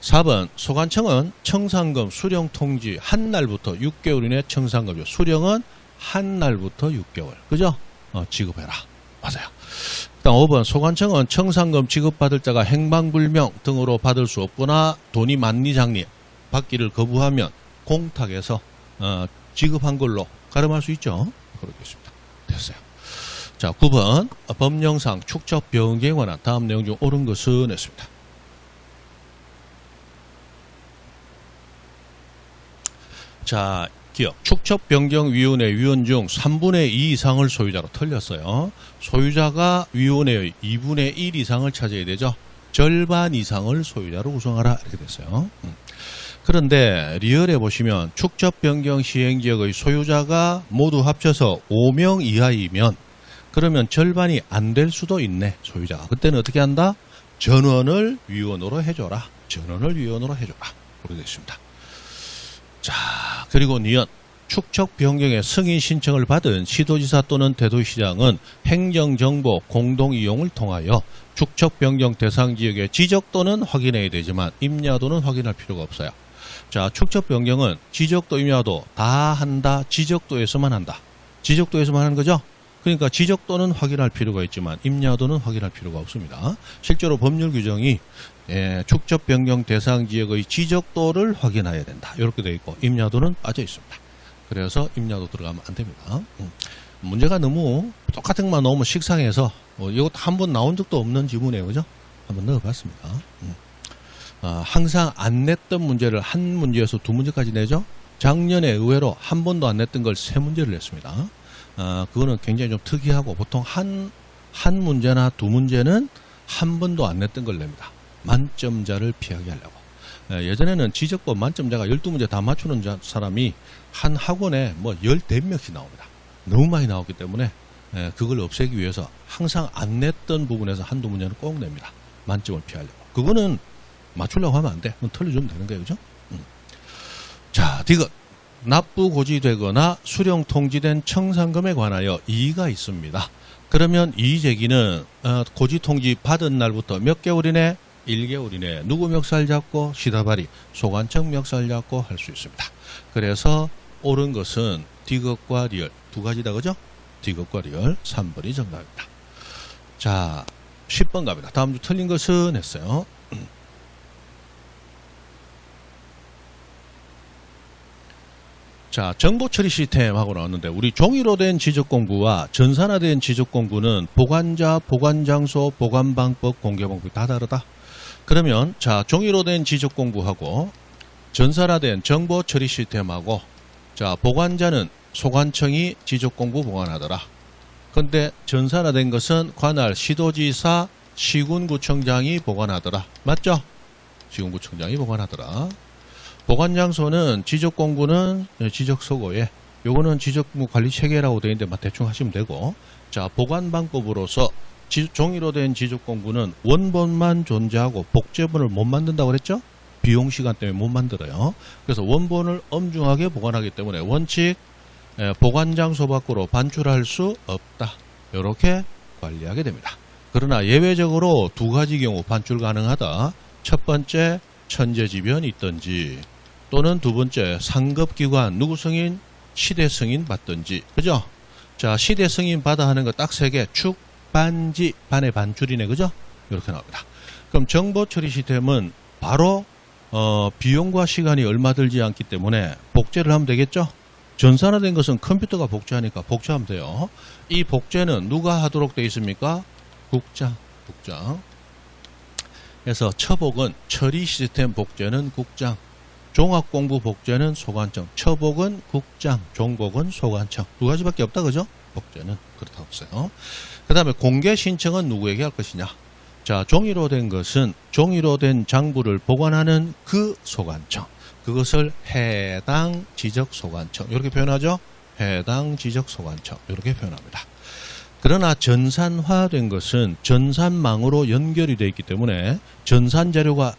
4번 소관청은 청산금 수령 통지 한 날부터 6개월 이내 청산금이요. 수령은 한 날부터 6개월. 그죠? 지급해라. 맞아요. 그다음 5번 소관청은 청산금 지급받을 자가 행방불명 등으로 받을 수 없거나 돈이 만리장리 받기를 거부하면 공탁에서 지급한 걸로 가름할 수 있죠. 그렇겠습니다. 됐어요. 자, 9번 법령상 축적 변경에 관한 다음 내용 중 옳은 것은 했습니다. 자, 기억. 축적변경위원회 위원 중 3분의 2 이상을 소유자로 틀렸어요. 소유자가 위원회의 2분의 1 이상을 차지해야 되죠. 절반 이상을 소유자로 구성하라 이렇게 됐어요. 그런데 리얼에 보시면 축적변경 시행지역의 소유자가 모두 합쳐서 5명 이하이면 그러면 절반이 안 될 수도 있네. 소유자가. 그때는 어떻게 한다? 전원을 위원으로 해줘라. 그렇게 됐습니다. 자, 그리고 니은 축적 변경의 승인 신청을 받은 시도지사 또는 대도시장은 행정정보 공동이용을 통하여 축적 변경 대상 지역의 지적도는 확인해야 되지만 임야도는 확인할 필요가 없어요. 자, 축적 변경은 지적도 임야도 다 한다. 지적도에서만 한다. 지적도에서만 하는 거죠. 그러니까 지적도는 확인할 필요가 있지만 임야도는 확인할 필요가 없습니다. 실제로 법률 규정이 축적 변경 대상 지역의 지적도를 확인해야 된다. 이렇게 되어 있고 임야도는 빠져 있습니다. 그래서 임야도 들어가면 안 됩니다. 문제가 너무 똑같은 것만 넣으면 식상해서 이것도 한 번 나온 적도 없는 지문이에요. 그죠? 한번 넣어봤습니다. 항상 안 냈던 문제를 한 문제에서 두 문제까지 내죠. 작년에 의외로 한 번도 안 냈던 걸 세 문제를 냈습니다. 그거는 굉장히 좀 특이하고 보통 한 문제나 두 문제는 한 번도 안 냈던 걸 냅니다. 만점자를 피하게 하려고. 예전에는 지적법 만점자가 12문제 다 맞추는 사람이 한 학원에 뭐 14명씩 나옵니다. 너무 많이 나왔기 때문에 그걸 없애기 위해서 항상 안 냈던 부분에서 한두 문제는 꼭 냅니다. 만점을 피하려고. 그거는 맞추려고 하면 안 돼. 그건 틀려주면 되는 거예요. 그죠? 자, 디귿. 납부 고지되거나 수령 통지된 청산금에 관하여 이의가 있습니다. 그러면 이의 제기는 고지 통지 받은 날부터 몇 개월 이내? 1개월 이내 누구 멱살 잡고 시다발이 소관청 멱살 잡고 할 수 있습니다. 그래서 옳은 것은 디귿과 리얼 두 가지다. 그죠? 디귿과 리얼 3번이 정답입니다. 자, 10번 갑니다. 다음 주 틀린 것은 했어요. 자, 정보 처리 시스템하고 나왔는데 우리 종이로 된 지적 공부와 전산화된 지적 공부는 보관자, 보관 장소, 보관 방법, 공개 방법이 다 다르다. 그러면 자, 종이로 된 지적 공부하고 전산화된 정보 처리 시스템하고 자, 보관자는 소관청이 지적 공부 보관하더라. 근데 전산화된 것은 관할 시도지사, 시군구청장이 보관하더라. 맞죠? 시군구청장이 보관하더라. 보관장소는 지적공구는 지적서고에 요거는 지적공구 관리체계라고 되어 있는데 대충 하시면 되고 자 보관방법으로서 종이로 된 지적공구는 원본만 존재하고 복제본을 못 만든다고 그랬죠? 비용시간 때문에 못 만들어요. 그래서 원본을 엄중하게 보관하기 때문에 원칙 보관장소 밖으로 반출할 수 없다. 이렇게 관리하게 됩니다. 그러나 예외적으로 두 가지 경우 반출 가능하다. 첫 번째 천재지변이 있든지 또는 두 번째 상급기관 누구 승인? 시대 승인 받든지. 그죠? 자, 시대 승인 받아 하는 거 딱 세 개. 축, 반지, 반의 반줄이네. 그죠? 이렇게 나옵니다. 그럼 정보 처리 시스템은 바로 비용과 시간이 얼마 들지 않기 때문에 복제를 하면 되겠죠? 전산화된 것은 컴퓨터가 복제하니까 복제하면 돼요. 이 복제는 누가 하도록 되어 있습니까? 국장. 그래서 처복은 처리 시스템 복제는 국장, 종합공부 복제는 소관청, 처복은 국장, 종복은 소관청. 두 가지밖에 없다. 그죠? 복제는 그렇다고 없어요. 그 다음에 공개 신청은 누구에게 할 것이냐. 자, 종이로 된 것은 종이로 된 장부를 보관하는 그 소관청. 그것을 해당 지적 소관청. 이렇게 표현하죠? 해당 지적 소관청. 이렇게 표현합니다. 그러나 전산화된 것은 전산망으로 연결이 되어 있기 때문에 전산 자료가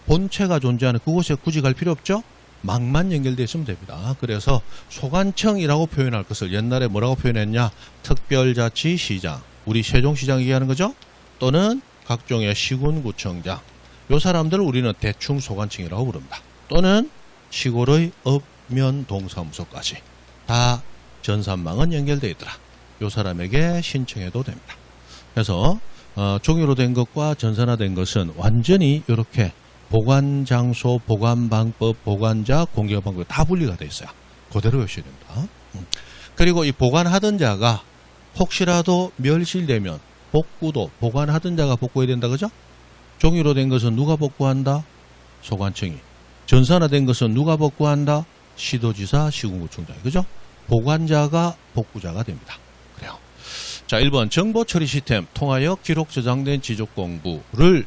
본체가 존재하는 그곳에 굳이 갈 필요 없죠? 망만 연결되어 있으면 됩니다. 그래서 소관청이라고 표현할 것을 옛날에 뭐라고 표현했냐? 특별자치시장, 우리 세종시장 얘기하는 거죠? 또는 각종의 시군구청장, 요 사람들을 우리는 대충 소관청이라고 부릅니다. 또는 시골의 읍면동사무소까지 다 전산망은 연결되어 있더라. 요 사람에게 신청해도 됩니다. 그래서 종이로 된 것과 전산화된 것은 완전히 이렇게 보관장소, 보관방법, 보관자, 공개방법 다 분리가 되어 있어요. 그대로 외우셔야 됩니다. 그리고 이 보관하던 자가 혹시라도 멸실되면 복구도 보관하던 자가 복구해야 된다. 그죠? 종이로 된 것은 누가 복구한다? 소관청이. 전산화된 것은 누가 복구한다? 시도지사, 시군구청장이. 그죠? 보관자가 복구자가 됩니다. 그래요. 자, 1번 정보 처리 시스템 통하여 기록 저장된 지적 공부를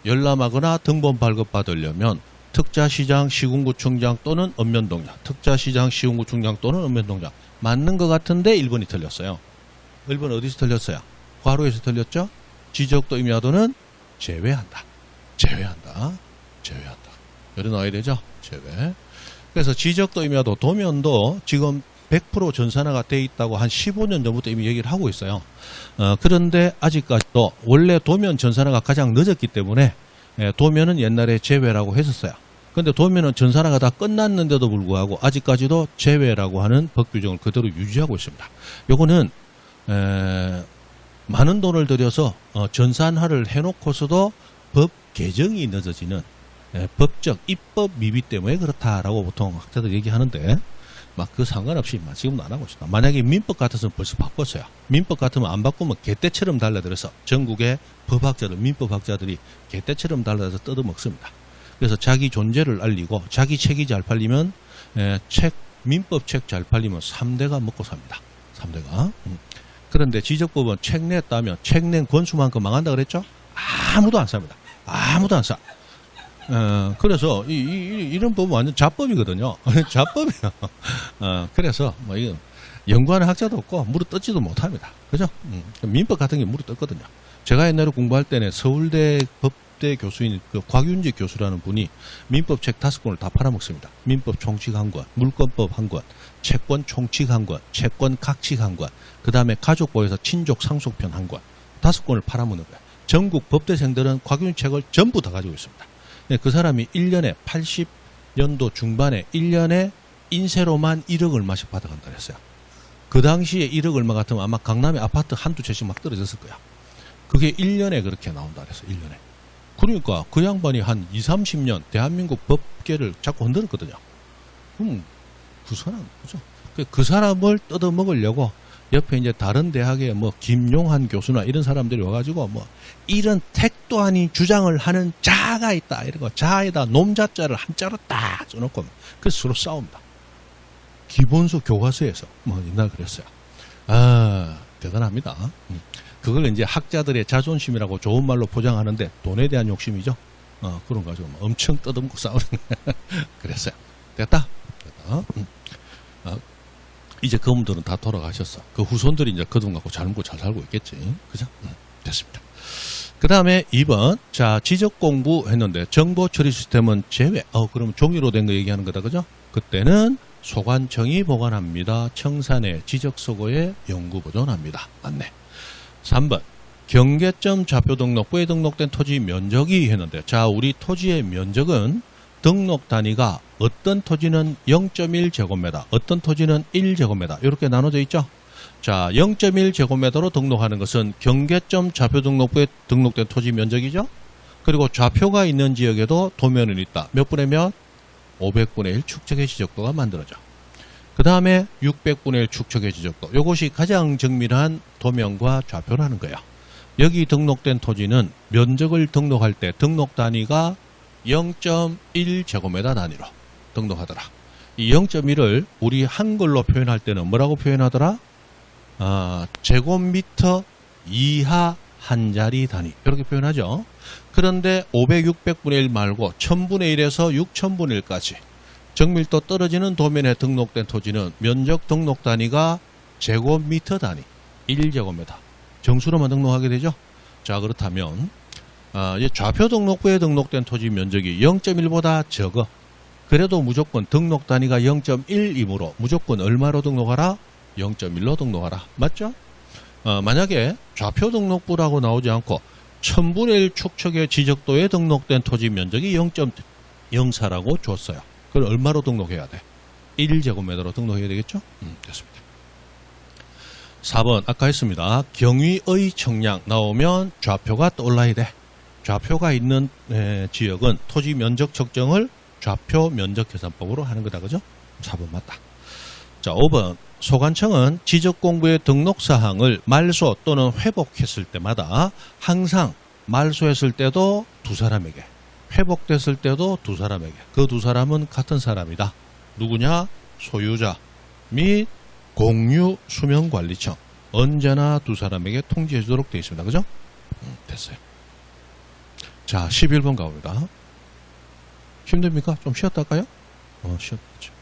열람하거나 등본 발급받으려면 특자시장, 시군구청장 또는 읍면동장, 특자시장, 시군구청장 또는 읍면동장. 맞는 것 같은데 1번이 틀렸어요. 1번 어디서 틀렸어요? 괄호에서 틀렸죠? 지적도 임야도는 제외한다. 여기 나와야 되죠? 제외. 그래서 지적도 임야도 도면도 지금 100% 전산화가 돼 있다고 한 15년 전부터 이미 얘기를 하고 있어요. 그런데 아직까지도 원래 도면 전산화가 가장 늦었기 때문에 도면은 옛날에 제외라고 했었어요. 그런데 도면은 전산화가 다 끝났는데도 불구하고 아직까지도 제외라고 하는 법 규정을 그대로 유지하고 있습니다. 요거는 많은 돈을 들여서 전산화를 해놓고서도 법 개정이 늦어지는 법적 입법 미비 때문에 그렇다라고 보통 학자들 얘기하는데 막 그 상관없이 지금도 안 하고 있습니다. 만약에 민법 같았으면 벌써 바꿨어요. 민법 같으면 안 바꾸면 개떼처럼 달라들어서 전국의 법학자들, 민법학자들이 개떼처럼 달라들어서 뜯어먹습니다. 그래서 자기 존재를 알리고 자기 책이 잘 팔리면 민법 책 잘 팔리면 3대가 먹고 삽니다. 3대가. 그런데 지적법은 책 냈다면 책 낸 권수만큼 망한다 그랬죠? 아무도 안 삽니다. 아무도 안 사. 그래서 이런 법은 완전 자법이거든요. 자법이요. 그래서 뭐 이거 연구하는 학자도 없고 무릎 뜯지도 못합니다. 그죠? 민법 같은 게 무릎 뜯거든요. 제가 옛날에 공부할 때는 서울대 법대 교수인 그 곽윤지 교수라는 분이 민법 책 5권을 다 팔아먹습니다. 민법 총칙 한 권, 물권법 한 권, 채권 총칙 한 권, 채권 각칙 한 권, 그 다음에 가족법에서 친족 상속편 한 권, 5권을 팔아먹는 거예요. 전국 법대생들은 곽윤지 책을 전부 다 가지고 있습니다. 그 사람이 1년에 80년도 중반에 1년에 인세로만 1억 얼마씩 받아간다 그랬어요. 그 당시에 1억 얼마 같으면 아마 강남에 아파트 한두 채씩 막 떨어졌을 거야. 그게 1년에 그렇게 나온다 그랬어요. 1년에. 그러니까 그 양반이 한 20, 30년 대한민국 법계를 자꾸 흔들었거든요. 그 사람, 그죠? 그 사람을 뜯어먹으려고 옆에 이제 다른 대학의 뭐 김용한 교수나 이런 사람들이 와가지고 뭐 이런 택도 아닌 주장을 하는 자가 있다 이러고 자에다 놈자자를 한자로 딱 써놓고 그래서 서로 싸웁니다. 기본서 교과서에서 뭐 옛날 그랬어요. 대단합니다. 그걸 이제 학자들의 자존심이라고 좋은 말로 포장하는데 돈에 대한 욕심이죠. 그런 거 가지고 엄청 뜯어먹고 싸우는 그랬어요. 됐다. 이제 그분들은 다 돌아가셨어. 그 후손들이 이제 그 돈 갖고 잘 먹고 잘 살고 있겠지. 그죠? 됐습니다. 그 다음에 2번. 자, 지적 공부 했는데 정보 처리 시스템은 제외. 그러면 종이로 된 거 얘기하는 거다. 그죠? 그때는 소관청이 보관합니다. 청산회 지적서고에 연구 보존합니다. 맞네. 3번. 경계점 좌표 등록부에 등록된 토지 면적이 했는데 자, 우리 토지의 면적은 등록 단위가 어떤 토지는 0.1제곱미터, 어떤 토지는 1제곱미터 이렇게 나눠져 있죠. 자, 0.1제곱미터로 등록하는 것은 경계점 좌표 등록부에 등록된 토지 면적이죠. 그리고 좌표가 있는 지역에도 도면은 있다. 몇 분의 몇? 500분의 1 축척의 지적도가 만들어져. 그 다음에 600분의 1 축척의 지적도. 이것이 가장 정밀한 도면과 좌표라는 거예요. 여기 등록된 토지는 면적을 등록할 때 등록 단위가 0.1제곱미터 단위로 등록하더라. 이 0.1을 우리 한글로 표현할 때는 뭐라고 표현하더라? 제곱미터 이하 한 자리 단위 이렇게 표현하죠. 그런데 500, 600분의 1 말고 1000분의 1에서 6000분의 1까지 정밀도 떨어지는 도면에 등록된 토지는 면적 등록 단위가 제곱미터 단위 1제곱미터 정수로만 등록하게 되죠. 자, 그렇다면 좌표 등록부에 등록된 토지 면적이 0.1보다 적어. 그래도 무조건 등록 단위가 0.1이므로 무조건 얼마로 등록하라? 0.1로 등록하라. 맞죠? 만약에 좌표 등록부라고 나오지 않고 1000분의 1 축척의 지적도에 등록된 토지 면적이 0.04라고 줬어요. 그걸 얼마로 등록해야 돼? 1제곱미터로 등록해야 되겠죠? 됐습니다. 4번 아까 했습니다. 경위의 청량 나오면 좌표가 떠올라야 돼. 좌표가 있는 지역은 토지 면적 측정을 좌표 면적 계산법으로 하는 거다. 그죠? 4번 맞다. 자, 5번. 소관청은 지적공부의 등록사항을 말소 또는 회복했을 때마다 항상 말소했을 때도 두 사람에게, 회복됐을 때도 두 사람에게, 그 두 사람은 같은 사람이다. 누구냐? 소유자 및 공유 수명관리청. 언제나 두 사람에게 통지해 주도록 되어 있습니다. 그죠? 됐어요. 자, 11번 가봅니다. 힘듭니까? 좀 쉬었다 할까요? 쉬었죠.